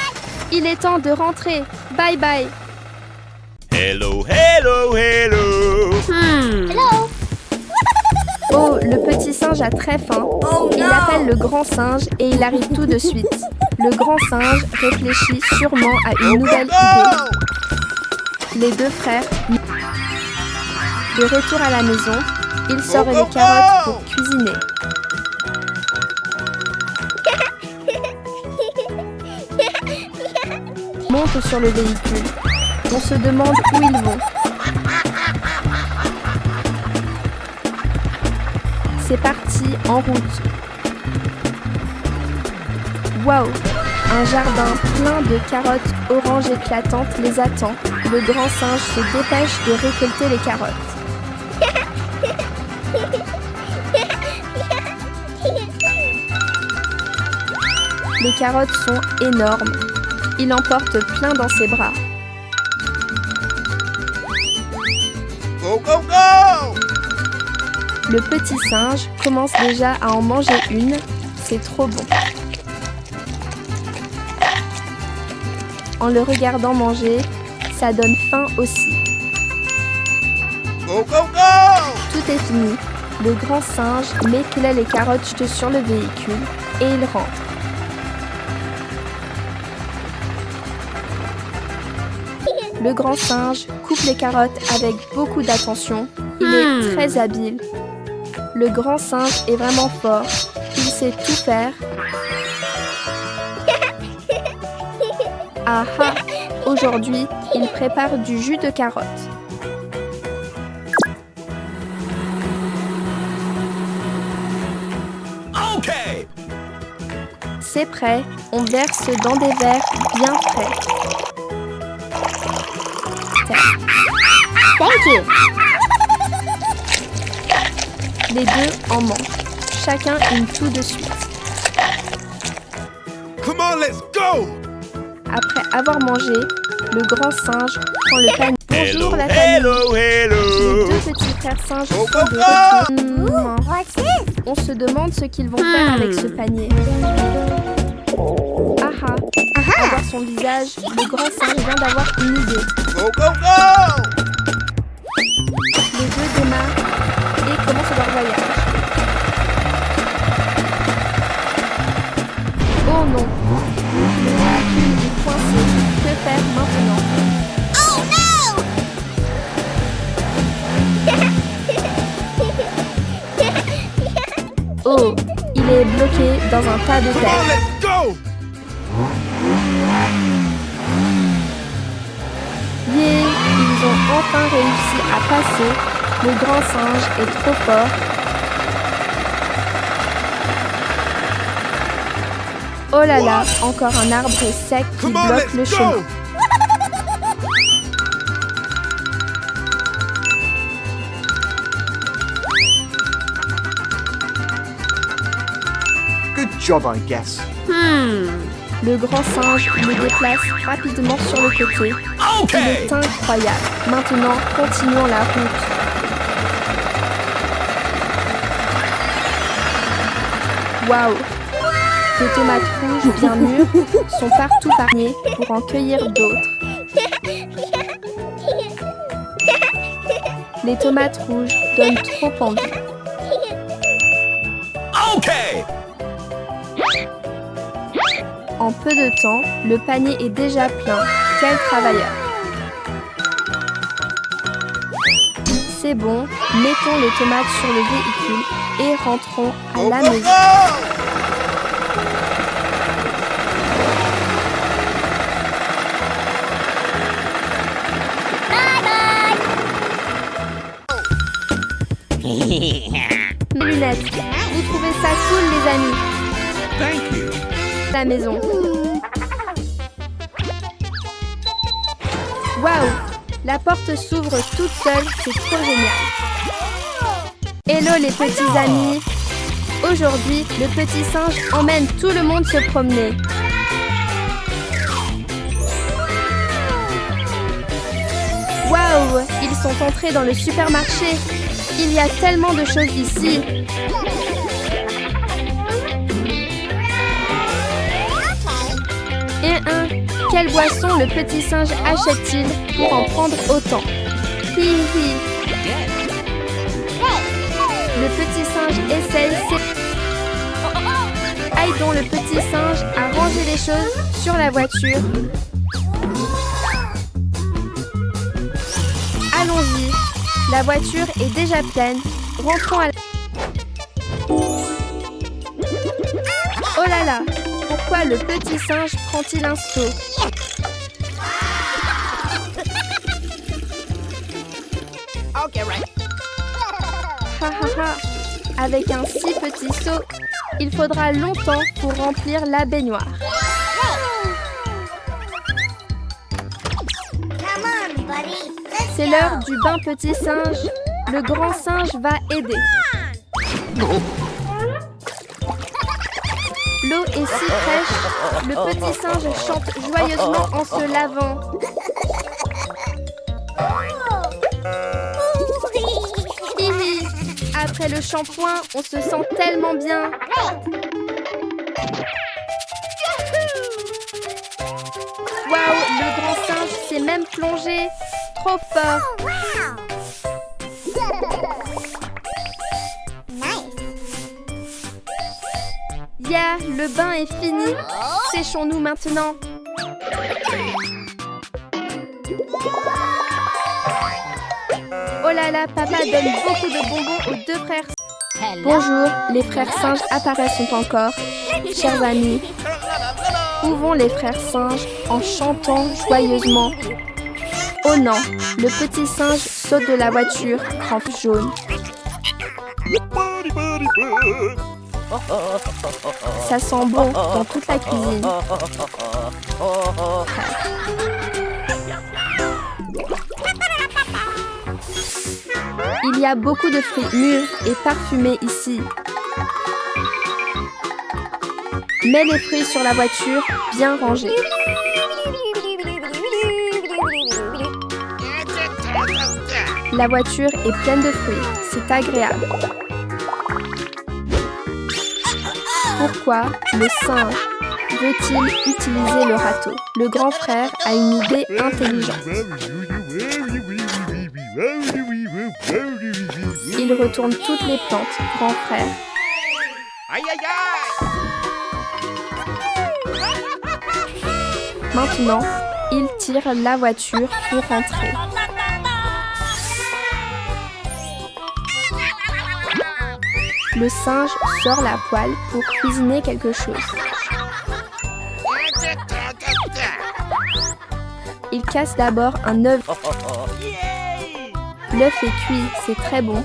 Il est temps de rentrer. Bye bye. Hello, hello, hello. Hello. Oh, le petit singe a très faim. Il appelle le grand singe et il arrive tout de suite. Le grand singe réfléchit sûrement à une nouvelle idée. Les deux frères, de retour à la maison, il sort les carottes pour cuisiner. Monte sur le véhicule. On se demande où ils vont. C'est parti, en route. Waouh! Un jardin plein de carottes oranges éclatantes les attend. Le grand singe se dépêche de récolter les carottes. Les carottes sont énormes. Il en porte plein dans ses bras. Go, go, go! Le petit singe commence déjà à en manger une. C'est trop bon. En le regardant manger, ça donne faim aussi. Go, go, go! Tout est fini. Le grand singe met les carottes jetées sur le véhicule et il rentre. Le grand singe coupe les carottes avec beaucoup d'attention. Il est très habile. Le grand singe est vraiment fort. Il sait tout faire. Ah ah! Aujourd'hui, il prépare du jus de carotte. Okay! C'est prêt. On verse dans des verres bien frais. Thank you. Les deux en mangent. Chacun une tout de suite. Come on, let's go! Après avoir mangé, le grand singe prend le panier. Bonjour la famille. Hello, hello! Les deux petits frères singes Go, sont go, de go! retour. What's this? On se demande ce qu'ils vont faire avec ce panier. Ah ah! À voir son visage, le grand singe vient d'avoir une idée. Go, go, go! Les deux démarrent et commencent leur voyage. Oh non! Le véhicule est coincé. Que faire maintenant? Oh no! Oh! Il est bloqué dans un tas de Come on, terre. let's go! Yeah! Ils ont enfin réussi à passer. Le grand singe est trop fort. Oh là là! Encore un arbre sec qui Come on, bloque le let's chemin. go! Good job, I guess. Le grand singe le déplace rapidement sur le côté. Il Okay! est incroyable. Maintenant, continuons la route. Waouh! Des tomates rouges bien mûres sont partout parées pour en cueillir d'autres. Les tomates rouges donnent trop envie. Okay! En peu de temps, le panier est déjà plein. Quel travailleur! C'est bon, mettons les tomates sur le véhicule et rentrons à Go, la go, maison. go! Mes lunettes, vous trouvez ça cool les amis? Thank you. La maison. Waouh! La porte s'ouvre toute seule, c'est trop génial. Hello les petits amis! Aujourd'hui, le petit singe emmène tout le monde se promener. Waouh! Ils sont entrés dans le supermarché. Il y a tellement de choses ici. Quelle boisson le petit singe achète-t-il pour en prendre autant? Hi hi. Le petit singe essaye Aidons le petit singe à ranger les choses sur la voiture. Allons-y. La voiture est déjà pleine. Rentrons à la... Oh là là! Pourquoi le petit singe prend-il un seau? Okay, right. Ha ha ha! Avec un si petit seau, il faudra longtemps pour remplir la baignoire. C'est l'heure du bain petit singe. Le grand singe va aider. L'eau est si fraîche, le petit singe chante joyeusement en se lavant. Hihi. Après le shampoing, on se sent tellement bien. Waouh, le grand singe s'est même plongé. Trop fort. Yeah, le bain est fini. Séchons-nous maintenant. Oh là là, papa donne beaucoup de bonbons aux deux frères. Bonjour, les frères singes apparaissent encore. Chers amis, où vont les frères singes en chantant joyeusement? Oh non, le petit singe saute de la voiture, crampe jaune. Ça sent bon dans toute la cuisine. Il y a beaucoup de fruits mûrs et parfumés ici. Mets les fruits sur la voiture, bien rangés. La voiture est pleine de fruits, c'est agréable. Pourquoi le singe veut-il utiliser le râteau? Le grand frère a une idée intelligente. Il retourne toutes les plantes, grand frère. Aïe aïe aïe! Maintenant, il tire la voiture pour rentrer. Le singe sort la poêle pour cuisiner quelque chose. Il casse d'abord un œuf. L'œuf est cuit, c'est très bon.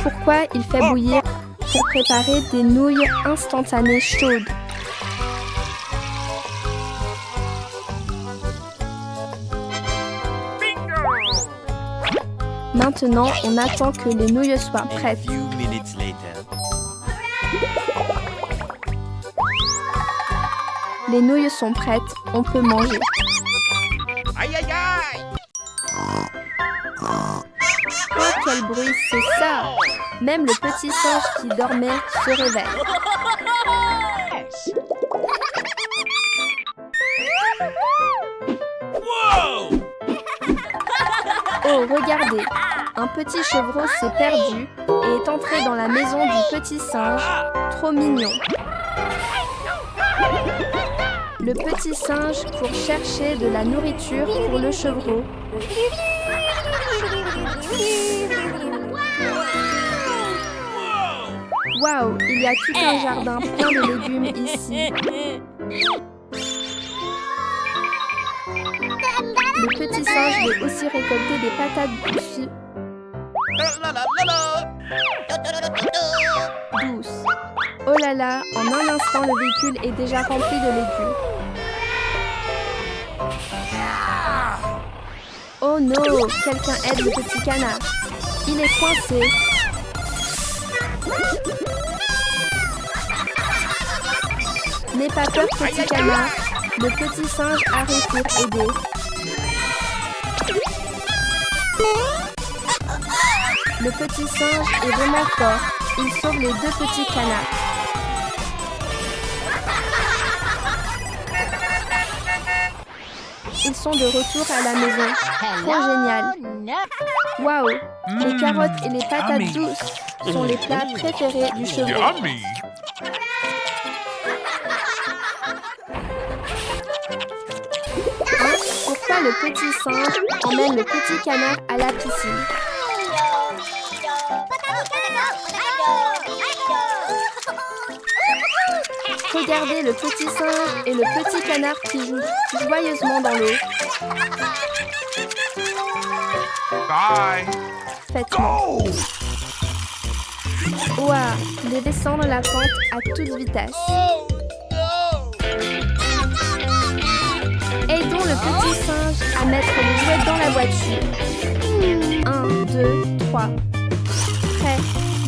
Pourquoi il fait bouillir? Pour préparer des nouilles instantanées chaudes. Maintenant, on attend que les nouilles soient A prêtes. few minutes later. Les nouilles sont prêtes, on peut manger. Aïe aïe aïe! Oh, quel bruit, c'est ça! Même le petit singe qui dormait se réveille. Wow! Oh, regardez! Un petit chevreau s'est perdu et est entré dans la maison du petit singe. Trop mignon! Le petit singe court chercher de la nourriture pour le chevreau. Waouh, il y a tout un jardin plein de légumes ici. Le petit singe veut aussi récolter des patates douces. Oh là là, en un instant, le véhicule est déjà rempli de légumes. Oh non, quelqu'un aide le petit canard. Il est coincé. N'aie pas peur, petit canard. Le petit singe arrive pour aider. Le petit singe est vraiment fort. Il sauve les deux petits canards. Ils sont de retour à la maison. Trop génial. Waouh, les carottes et les patates douces sont les plats préférés du chevreau. Yummy! Pourquoi le petit singe emmène le petit canard à la piscine? Regardez le petit singe et le petit canard qui jouent joyeusement dans l'eau. Parfaitement. Ouah, il descend la pente à toute vitesse. Aidons le petit singe à mettre les jouets dans la voiture. 1, 2, 3. Prêt,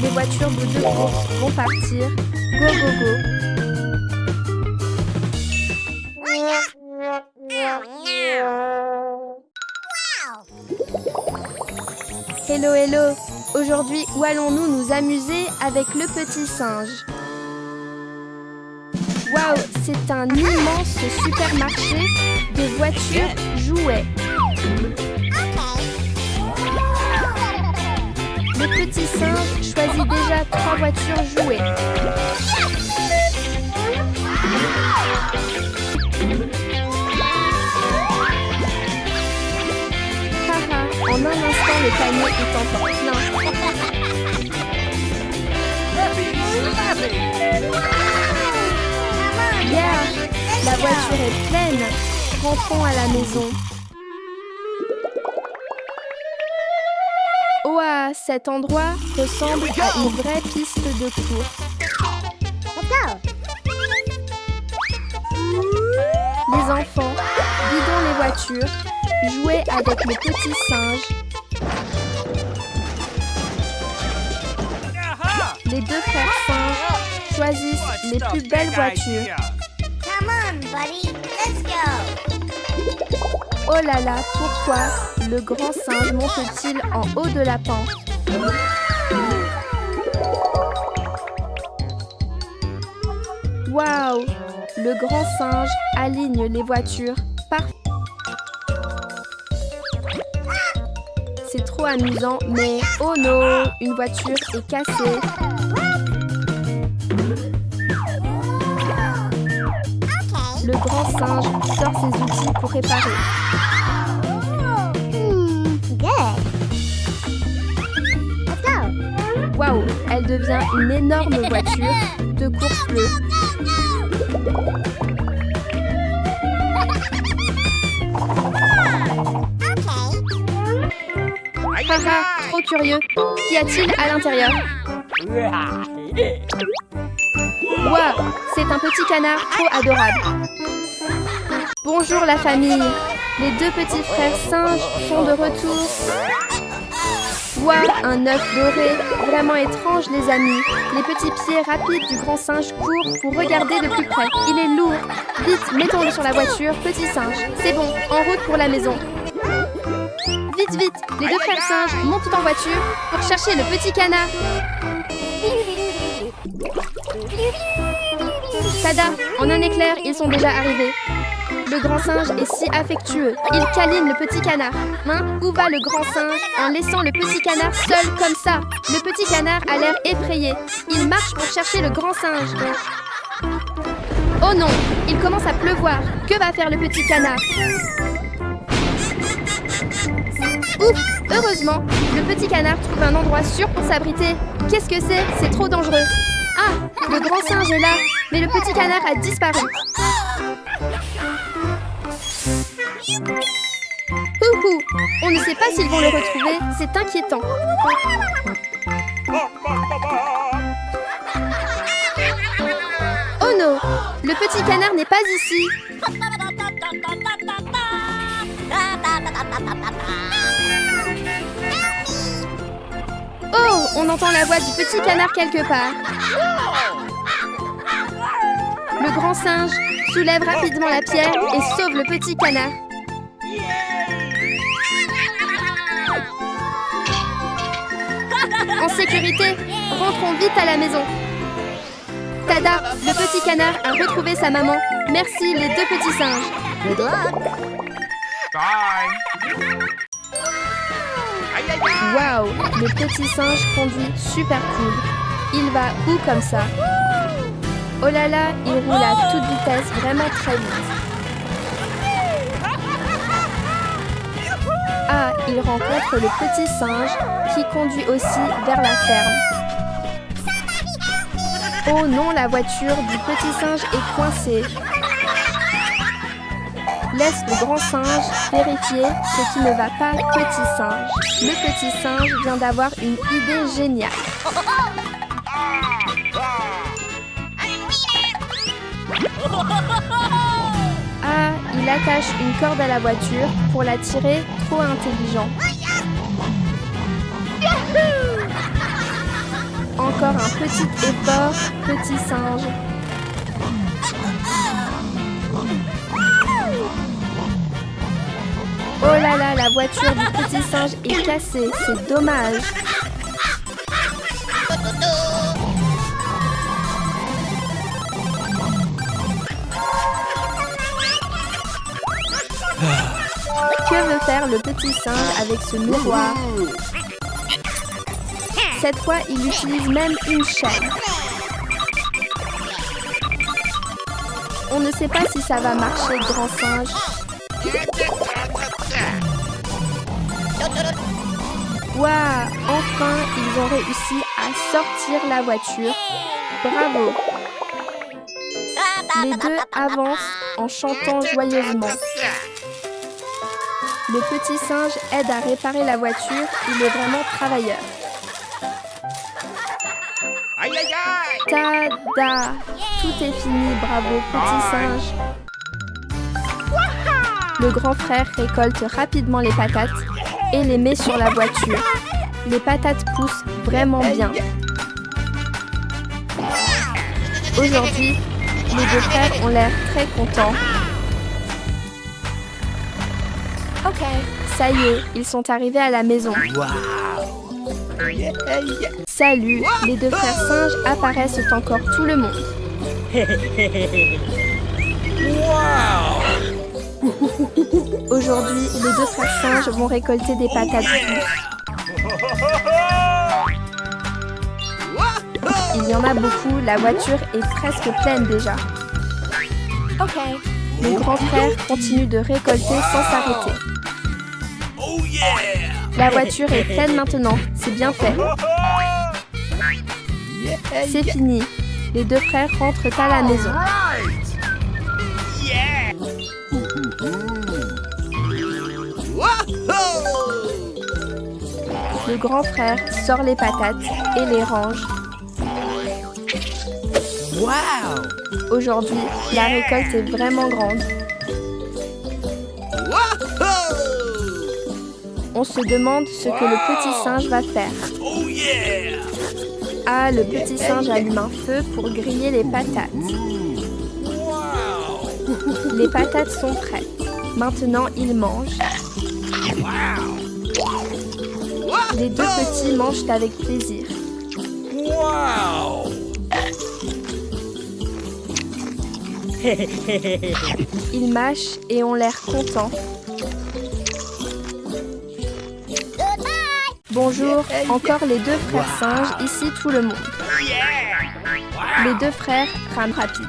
les voitures de deux courses vont partir. Go, go, go. Hello, hello. Aujourd'hui, où allons-nous nous amuser avec le petit singe? Waouh, c'est un immense supermarché de voitures jouets. Le petit singe choisit déjà 3 voitures jouets. Haha, en un instant, le panier est encore plein. Yeah, la voiture est pleine. Rentrons à la maison. Ouah, cet endroit ressemble à une vraie piste de course. Les enfants, vidons les voitures, jouez avec le petit singe. Les 2 frères singes choisissent les plus belles voitures. Come on, buddy. Let's go. Oh là là, pourquoi le grand singe monte-t-il en haut de la pente? Waouh! Le grand singe aligne les voitures parfaitement. C'est trop amusant, mais oh non, une voiture est cassée. Le grand singe sort ses outils pour réparer. Good. Let's go. Waouh, elle devient une énorme voiture de course bleue. Haha, trop curieux. Qu'y a-t-il à l'intérieur? Waouh, c'est un petit canard trop adorable. Bonjour la famille. Les 2 petits frères singes sont de retour. Waouh, un œuf doré. Vraiment étrange les amis. Les petits pieds rapides du grand singe courent pour regarder de plus près. Il est lourd. Vite, mettons-le sur la voiture, petit singe. C'est bon, en route pour la maison. Vite, vite, les 2 frères singes montent en voiture pour chercher le petit canard. Tada, en un éclair, ils sont déjà arrivés. Le grand singe est si affectueux. Il câline le petit canard. Hein? Où va le grand singe en laissant le petit canard seul comme ça? Le petit canard a l'air effrayé. Il marche pour chercher le grand singe. Oh non, il commence à pleuvoir. Que va faire le petit canard? Ouf, heureusement, le petit canard trouve un endroit sûr pour s'abriter. Qu'est-ce que c'est? C'est trop dangereux. Ah, le grand singe est là, mais le petit canard a disparu. Houhou, on ne sait pas s'ils vont le retrouver, c'est inquiétant. Oh non, le petit canard n'est pas ici. Oh, on entend la voix du petit canard quelque part. Le grand singe soulève rapidement la pierre et sauve le petit canard. En sécurité, rentrons vite à la maison. Tada, le petit canard a retrouvé sa maman. Merci les 2 petits singes. Good luck. Waouh, le petit singe conduit super cool. Il va où comme ça? Oh là là, il roule à toute vitesse, vraiment très vite. Ah, il rencontre le petit singe qui conduit aussi vers la ferme. Oh non, la voiture du petit singe est coincée. Laisse le grand singe vérifier ce qui ne va pas, petit singe. Le petit singe vient d'avoir une idée géniale. Ah, il attache une corde à la voiture pour la tirer, trop intelligent. Encore un petit effort, petit singe. Oh là là, la voiture du petit singe est cassée, c'est dommage. Que veut faire le petit singe avec ce miroir? Cette fois, il utilise même une chaîne. On ne sait pas si ça va marcher, grand singe. Waouh! Enfin, ils ont réussi à sortir la voiture. Bravo! Les deux avancent en chantant joyeusement. Le petit singe aide à réparer la voiture. Il est vraiment travailleur. Aïe aïe aïe! Tada! Tout est fini, bravo petit singe. Le grand frère récolte rapidement les patates et les met sur la voiture. Les patates poussent vraiment bien. Aujourd'hui, les deux frères ont l'air très contents. Ok, ça y est, ils sont arrivés à la maison. Salut, les deux frères singes apparaissent encore tout le monde. Aujourd'hui, les deux frères singes vont récolter des patates douces. Il y en a beaucoup, la voiture est presque pleine déjà. Ok. Le grand frère continue de récolter sans s'arrêter. La voiture est pleine maintenant, c'est bien fait. C'est fini. Les deux frères rentrent à la maison. Le grand frère sort les patates et les range. Aujourd'hui, la récolte est vraiment grande. On se demande ce que le petit singe va faire. Ah, le petit singe allume un feu pour griller les patates. Les patates sont prêtes. Maintenant, il mange. Les deux petits mangent avec plaisir. Ils mâchent et ont l'air contents. Bonjour, encore les deux frères singes, ici tout le monde. Les deux frères rament rapide.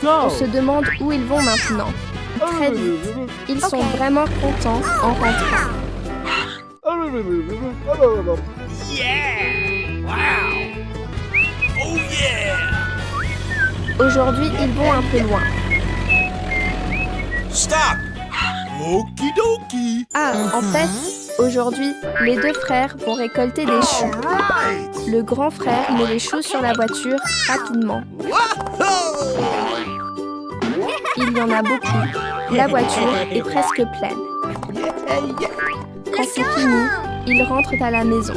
On se demande où ils vont maintenant. Très vite. Ils sont vraiment contents en rentrant. Aujourd'hui, ils vont un peu loin. Stop! Okidoki! Ah, en fait, aujourd'hui, les deux frères vont récolter des choux. Le grand frère met les choux sur la voiture rapidement. Il y en a beaucoup. La voiture est presque pleine. Quand c'est fini, ils rentrent à la maison.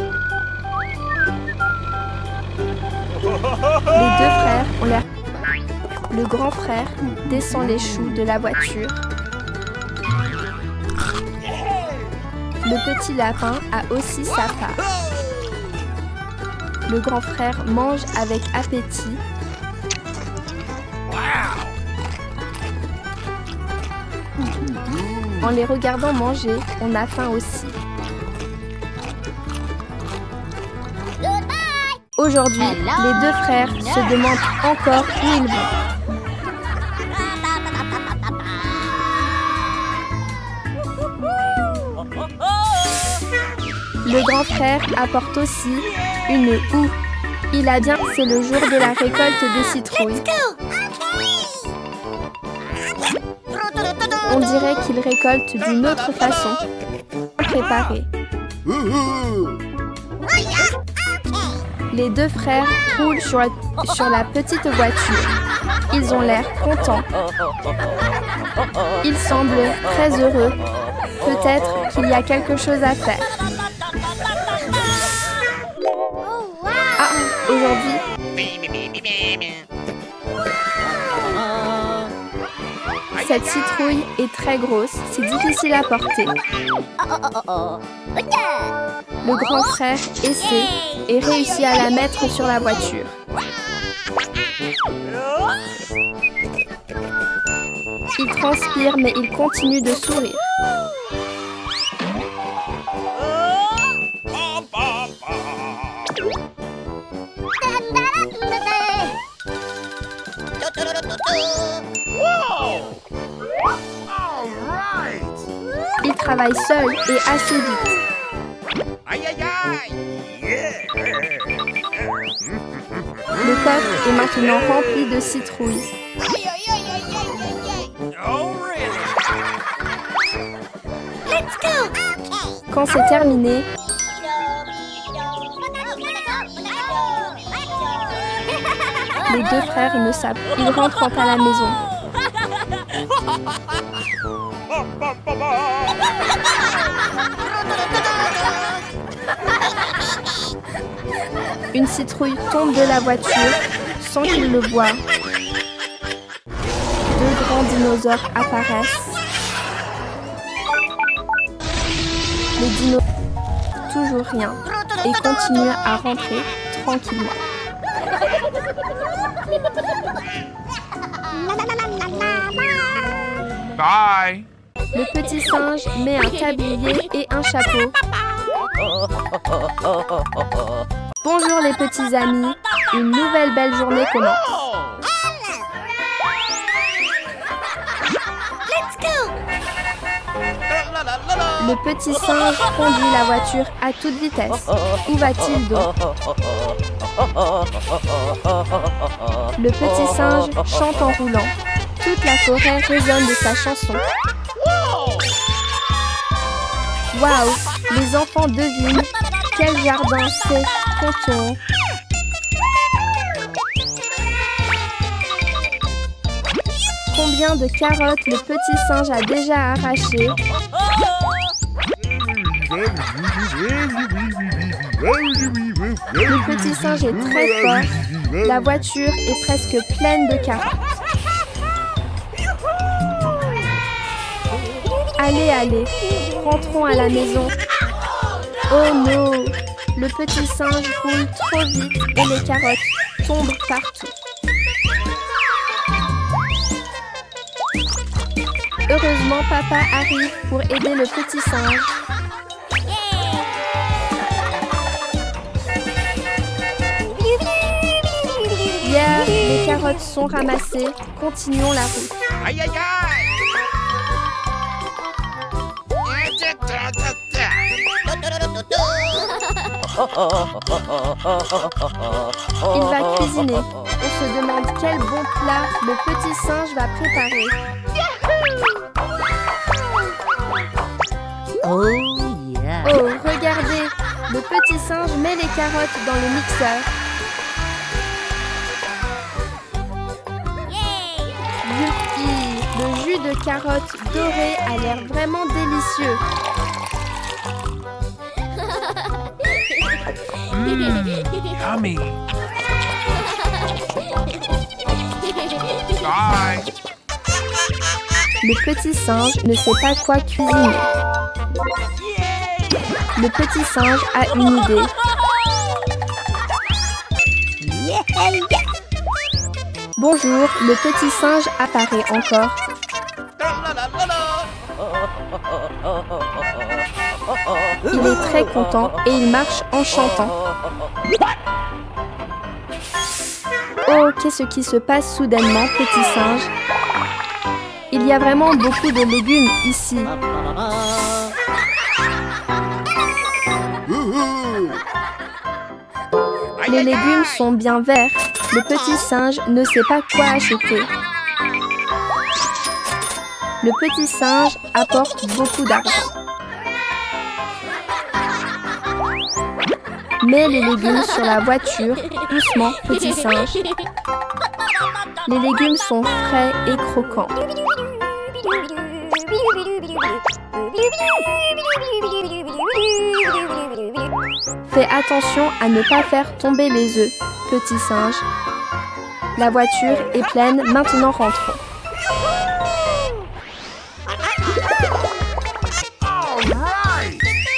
Les deux frères ont l'air... Le grand frère descend les choux de la voiture. Le petit lapin a aussi sa part. Le grand frère mange avec appétit. En les regardant manger, on a faim aussi. Aujourd'hui, les deux frères se demandent encore où ils vont. Le grand frère apporte aussi une houe. Il a bien, c'est le jour de la récolte des citrouilles. On dirait qu'ils récoltent d'une autre façon, préparée. Les deux frères roulent sur la petite voiture. Ils ont l'air contents. Ils semblent très heureux. Peut-être qu'il y a quelque chose à faire. Ah, aujourd'hui, cette citrouille est très grosse, c'est difficile à porter. Le grand frère essaie et réussit à la mettre sur la voiture. Il transpire mais il continue de sourire. Il travaille seul et assez vite. Aïe aïe aïe. Le coffre est maintenant rempli de citrouilles. Oh really? Quand c'est terminé, les deux frères ne savent. Ils rentrent à la maison. Une citrouille tombe de la voiture sans qu'ils le voient. Deux grands dinosaures apparaissent. Les dinos toujours rien et continuent à rentrer tranquillement. Bye. Le petit singe met un tablier et un chapeau. Bonjour les petits amis, une nouvelle belle journée commence. Le petit singe conduit la voiture à toute vitesse. Où va-t-il donc? Le petit singe chante en roulant. Toute la forêt résonne de sa chanson. Waouh! Les enfants devinent quel jardin c'est, comptons. Combien de carottes le petit singe a déjà arrachées? Le petit singe est très fort. La voiture est presque pleine de carottes. Allez, allez, rentrons à la maison. Oh non! Le petit singe roule trop vite et les carottes tombent partout. Heureusement, papa arrive pour aider le petit singe. Yeah, les carottes sont ramassées. Continuons la route. Aïe aïe aïe. Il va cuisiner. On se demande quel bon plat le petit singe va préparer. Oh yeah. Oh, regardez! Le petit singe met les carottes dans le mixeur. Youpi! Le jus de carotte doré a l'air vraiment délicieux. Yummy. Bye. Le petit singe ne sait pas quoi cuisiner. Le petit singe a une idée. Bonjour, le petit singe apparaît encore. Il est très content et il marche en chantant. Oh, qu'est-ce qui se passe soudainement, petit singe? Il y a vraiment beaucoup de légumes ici. Les légumes sont bien verts. Le petit singe ne sait pas quoi acheter. Le petit singe apporte beaucoup d'argent. Mets les légumes sur la voiture, doucement, petit singe. Les légumes sont frais et croquants. Fais attention à ne pas faire tomber les œufs, petit singe. La voiture est pleine, maintenant rentrons.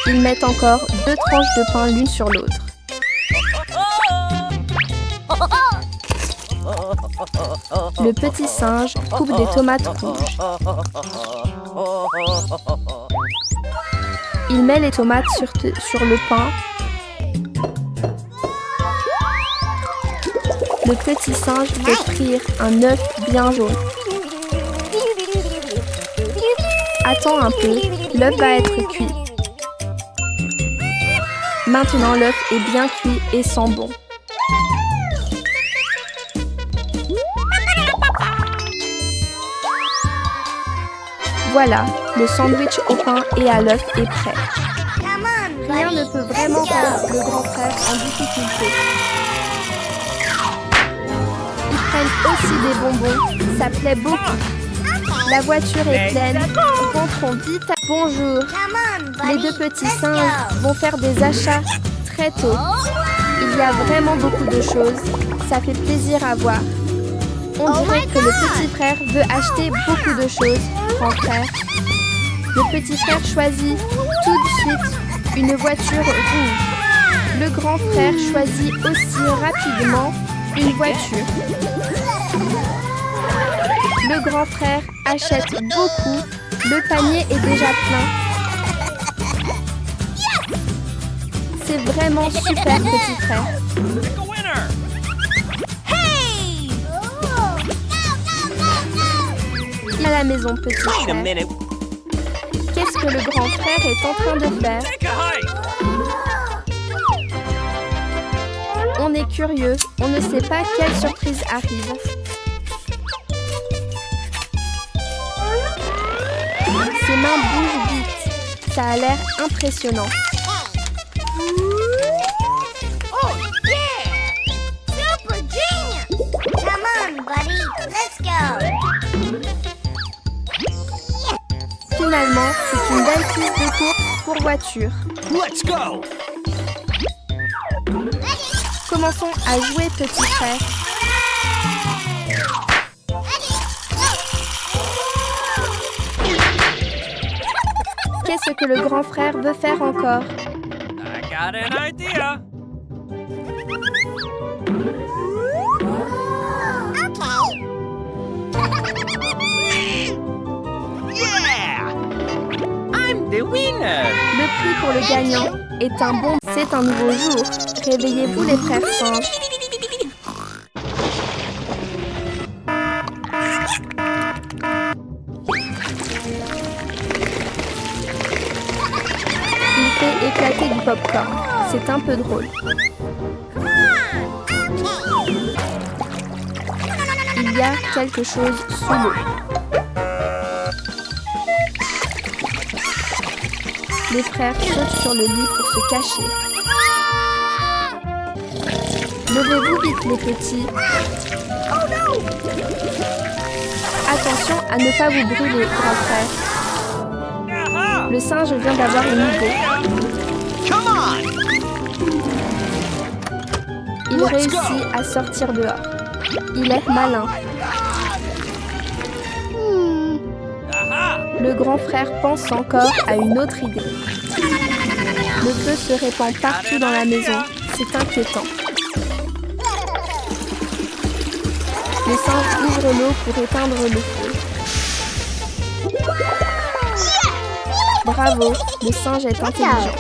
Ils mettent encore 2 tranches de pain l'une sur l'autre. Le petit singe coupe des tomates rouges. Il met les tomates sur le pain. Le petit singe fait frire un œuf bien jaune. Attends un peu, l'œuf va être cuit. Maintenant l'œuf est bien cuit et sent bon. Voilà, le sandwich au pain et à l'œuf est prêt. Rien ne peut vraiment rendre le grand frère en difficulté. Ils prennent aussi des bonbons, ça plaît beaucoup. La voiture est pleine, rentrons vite. Bonjour, les 2 petits singes vont faire des achats très tôt. Il y a vraiment beaucoup de choses, ça fait plaisir à voir. On dirait que le petit frère veut acheter beaucoup de choses, grand frère. Le petit frère choisit tout de suite une voiture rouge. Le grand frère choisit aussi rapidement une voiture. Le grand frère achète beaucoup. Le panier est déjà plein. C'est vraiment super, petit frère. À la maison, petit frère. Qu'est-ce que le grand frère est en train de faire? On est curieux, on ne sait pas quelle surprise arrive. Ses mains bougent vite, ça a l'air impressionnant. Oh yeah! Super genius! Come on, buddy, let's go! Finalement, c'est une belle piste de course pour voiture. Let's go! Commençons à jouer, petit frère. Qu'est-ce que le grand frère veut faire encore? I got an idea. Yeah! I'm the winner. Le prix pour le gagnant est un bon. C'est un nouveau jour. Réveillez-vous, les frères singes. Il fait éclater du popcorn. C'est un peu drôle. Il y a quelque chose sous l'eau. Les frères sautent sur le lit pour se cacher. Levez-vous vite, les petits. Attention à ne pas vous brûler, grand frère. Le singe vient d'avoir une idée. Come on. Il réussit à sortir dehors. Il est malin. Le grand frère pense encore à une autre idée. Le feu se répand partout dans la maison. C'est inquiétant. Le singe ouvre l'eau pour éteindre le feu. Bravo, le singe est intelligent.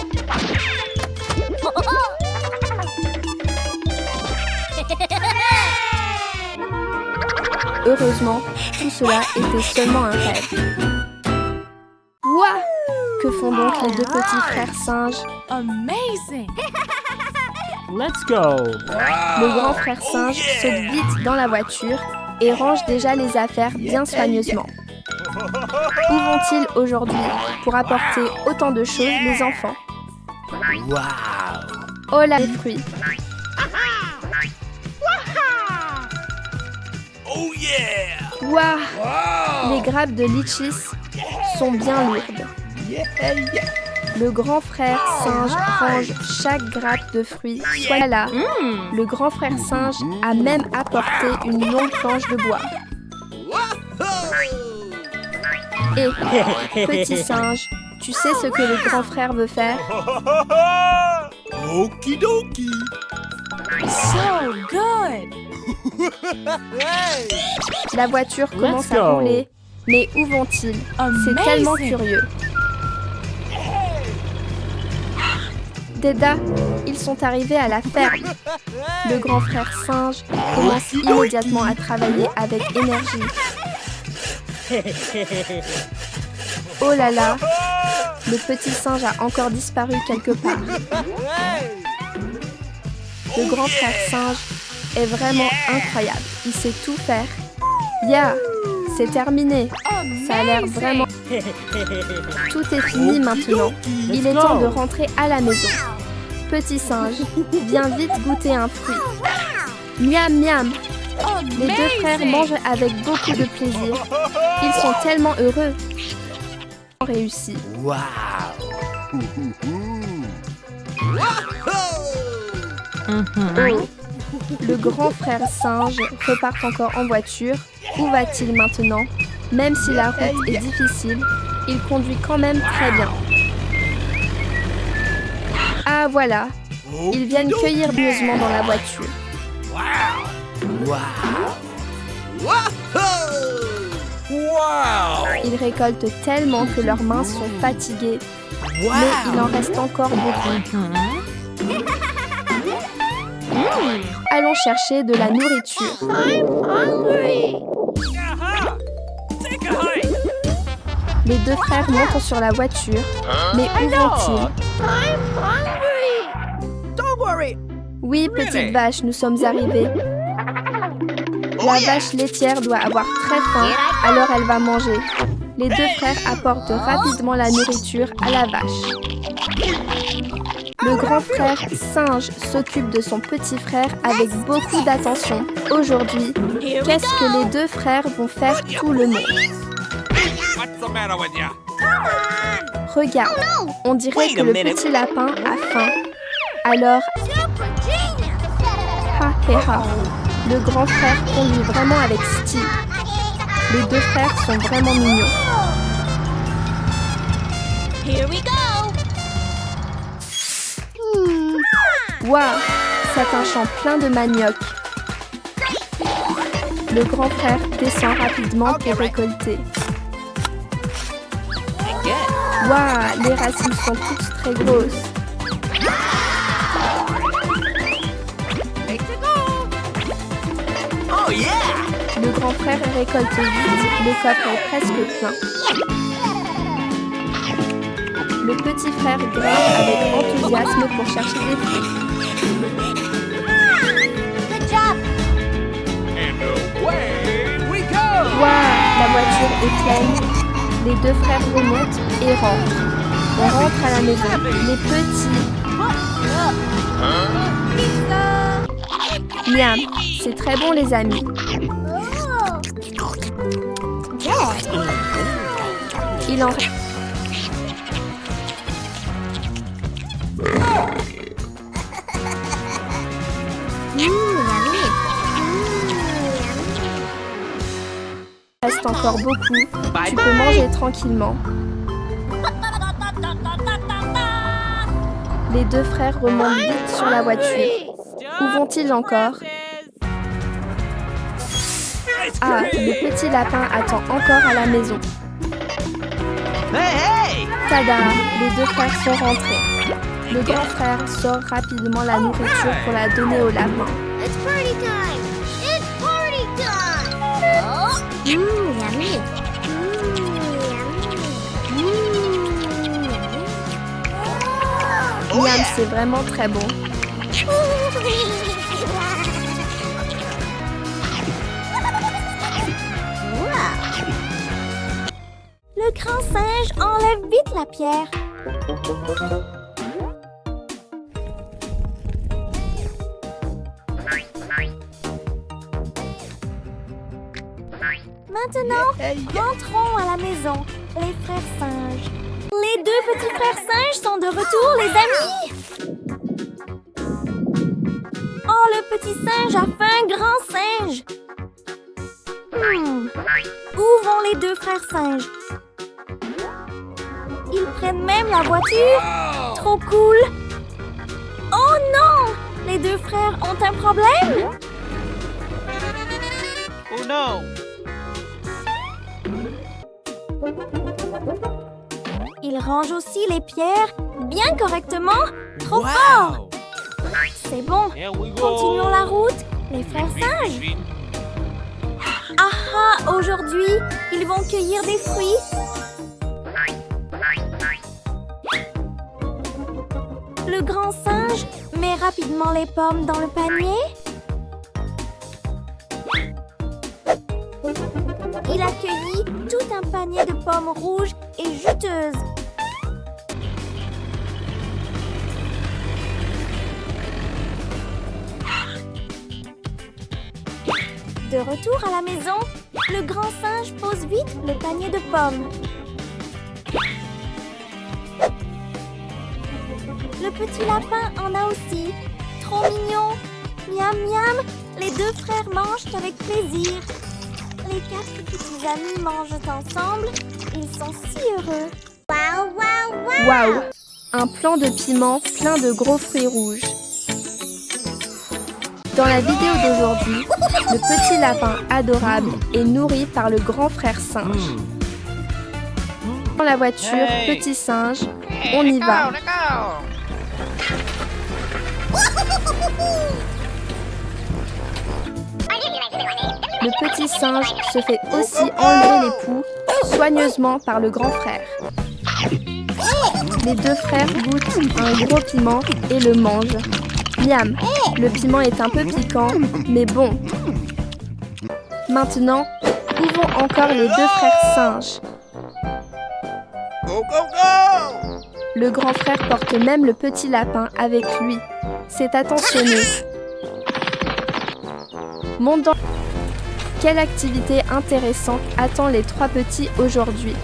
Heureusement, tout cela était seulement un rêve. Ouah! Que font donc les 2 petits frères singes? Amazing! Let's go! Le grand frère singe saute vite dans la voiture et range déjà les affaires bien soigneusement. Où vont-ils aujourd'hui pour apporter autant de choses les enfants? Oh là, les fruits. Oh yeah! Waouh! Les grappes de litchis sont bien lourdes. Le grand frère singe range chaque grappe de fruits. Soit là, le grand frère singe a même apporté une longue planche de bois. Et, petit singe, tu sais ce que le grand frère veut faire? Okidoki! So good! La voiture commence à go. rouler, mais où vont-ils? C'est tellement curieux. Déda, ils sont arrivés à la ferme. Le grand frère singe commence immédiatement à travailler avec énergie. Oh là là, le petit singe a encore disparu quelque part. Le grand frère singe est vraiment incroyable. Il sait tout faire. C'est terminé. Ça a l'air vraiment... Tout est fini maintenant. Il est temps de rentrer à la maison. Petit singe, viens vite goûter un fruit. Miam miam. Les deux frères mangent avec beaucoup de plaisir. Ils sont tellement heureux. Réussi. Oh, le grand frère singe repart encore en voiture. Où va-t-il maintenant? Même si la route est difficile, il conduit quand même très bien. Ah voilà, ils viennent cueillir pieusement dans la voiture. Ils récoltent tellement que leurs mains sont fatiguées, mais il en reste encore beaucoup. Allons chercher de la nourriture. Take a hike. Les deux frères montent sur la voiture, mais où vont-ils? Oui, petite vache, nous sommes arrivés. La vache laitière doit avoir très faim, alors elle va manger. Les deux frères apportent rapidement la nourriture à la vache. Le grand frère singe s'occupe de son petit frère avec beaucoup d'attention. Aujourd'hui, qu'est-ce que les deux frères vont faire tout le monde? What's the matter with ya? Regarde, on dirait que le petit lapin a faim. Alors, ha hé ha, le grand frère conduit vraiment avec style. Les deux frères sont vraiment mignons. Here we go! Waouh, c'est un champ plein de manioc. Le grand frère descend rapidement pour récolter. Waouh, les racines sont toutes très grosses. Oh yeah! Le grand frère récolte vite, le coffre est presque plein. Le petit frère grimpe avec enthousiasme pour chercher des fruits. Good job! And away we go! Waouh, la voiture est pleine. Les deux frères remontent et rentrent. On rentre à la maison. Les petits. Miam, c'est très bon les amis. Il en reste. Il reste encore beaucoup. Tu peux manger tranquillement. Les deux frères remontent vite sur la voiture. Où vont-ils encore? Ah, le petit lapin attend encore à la maison. Hey, hey! Tada! Les deux frères sont rentrés. Le grand frère sort rapidement la nourriture pour la donner au lapin. It's party time! It's party time! Oh! Yummy! Miam, c'est vraiment très bon. grand singe enlève vite la pierre. Maintenant, rentrons à la maison, les frères singes. Les deux petits frères singes sont de retour, les amis! Oh, le petit singe a fait un grand singe! Où vont les deux frères singes? Ils prennent même la voiture? Trop cool! Oh non! Les deux frères ont un problème? Oh no! Ils rangent aussi les pierres bien correctement. Trop fort! C'est bon. Here we go. Continuons la route, les frères singes. Ah, aujourd'hui, ils vont cueillir des fruits. Le grand singe met rapidement les pommes dans le panier. Il a cueilli tout un panier de pommes rouges et juteuses. De retour à la maison, le grand singe pose vite le panier de pommes. Le petit lapin en a aussi. Trop mignon. Miam miam, les deux frères mangent avec plaisir. Les quatre petits amis mangent ensemble. Ils sont si heureux. Waouh! Un plant de piment plein de gros fruits rouges. Dans la vidéo d'aujourd'hui, le petit lapin adorable est nourri par le grand frère singe. Dans la voiture, petit singe, on y va. Le petit singe se fait aussi enlever les poux soigneusement par le grand frère. Les deux frères goûtent un gros piment et le mangent. Miam, le piment est un peu piquant, mais bon. Maintenant, où vont encore les deux frères singes? Go, go, go! Le grand frère porte même le petit lapin avec lui. C'est attentionné. Monte dans... Quelle activité intéressante attend les trois petits aujourd'hui?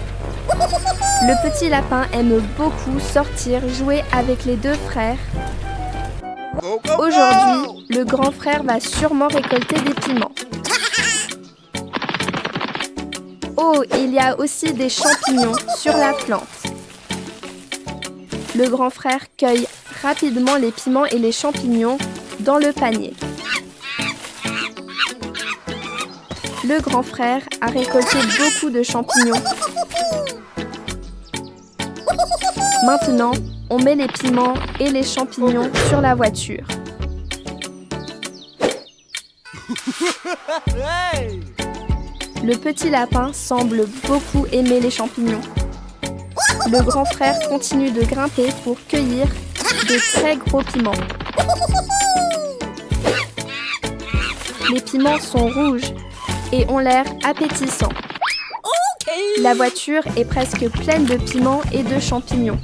Le petit lapin aime beaucoup sortir jouer avec les deux frères. Go, go, go! Aujourd'hui, le grand frère va sûrement récolter des piments. Oh, il y a aussi des champignons sur la plante. Le grand frère cueille rapidement les piments et les champignons dans le panier. Le grand frère a récolté beaucoup de champignons. Maintenant, on met les piments et les champignons sur la voiture. Le petit lapin semble beaucoup aimer les champignons. Le grand frère continue de grimper pour cueillir de très gros piments. Les piments sont rouges et ont l'air appétissants. La voiture est presque pleine de piments et de champignons.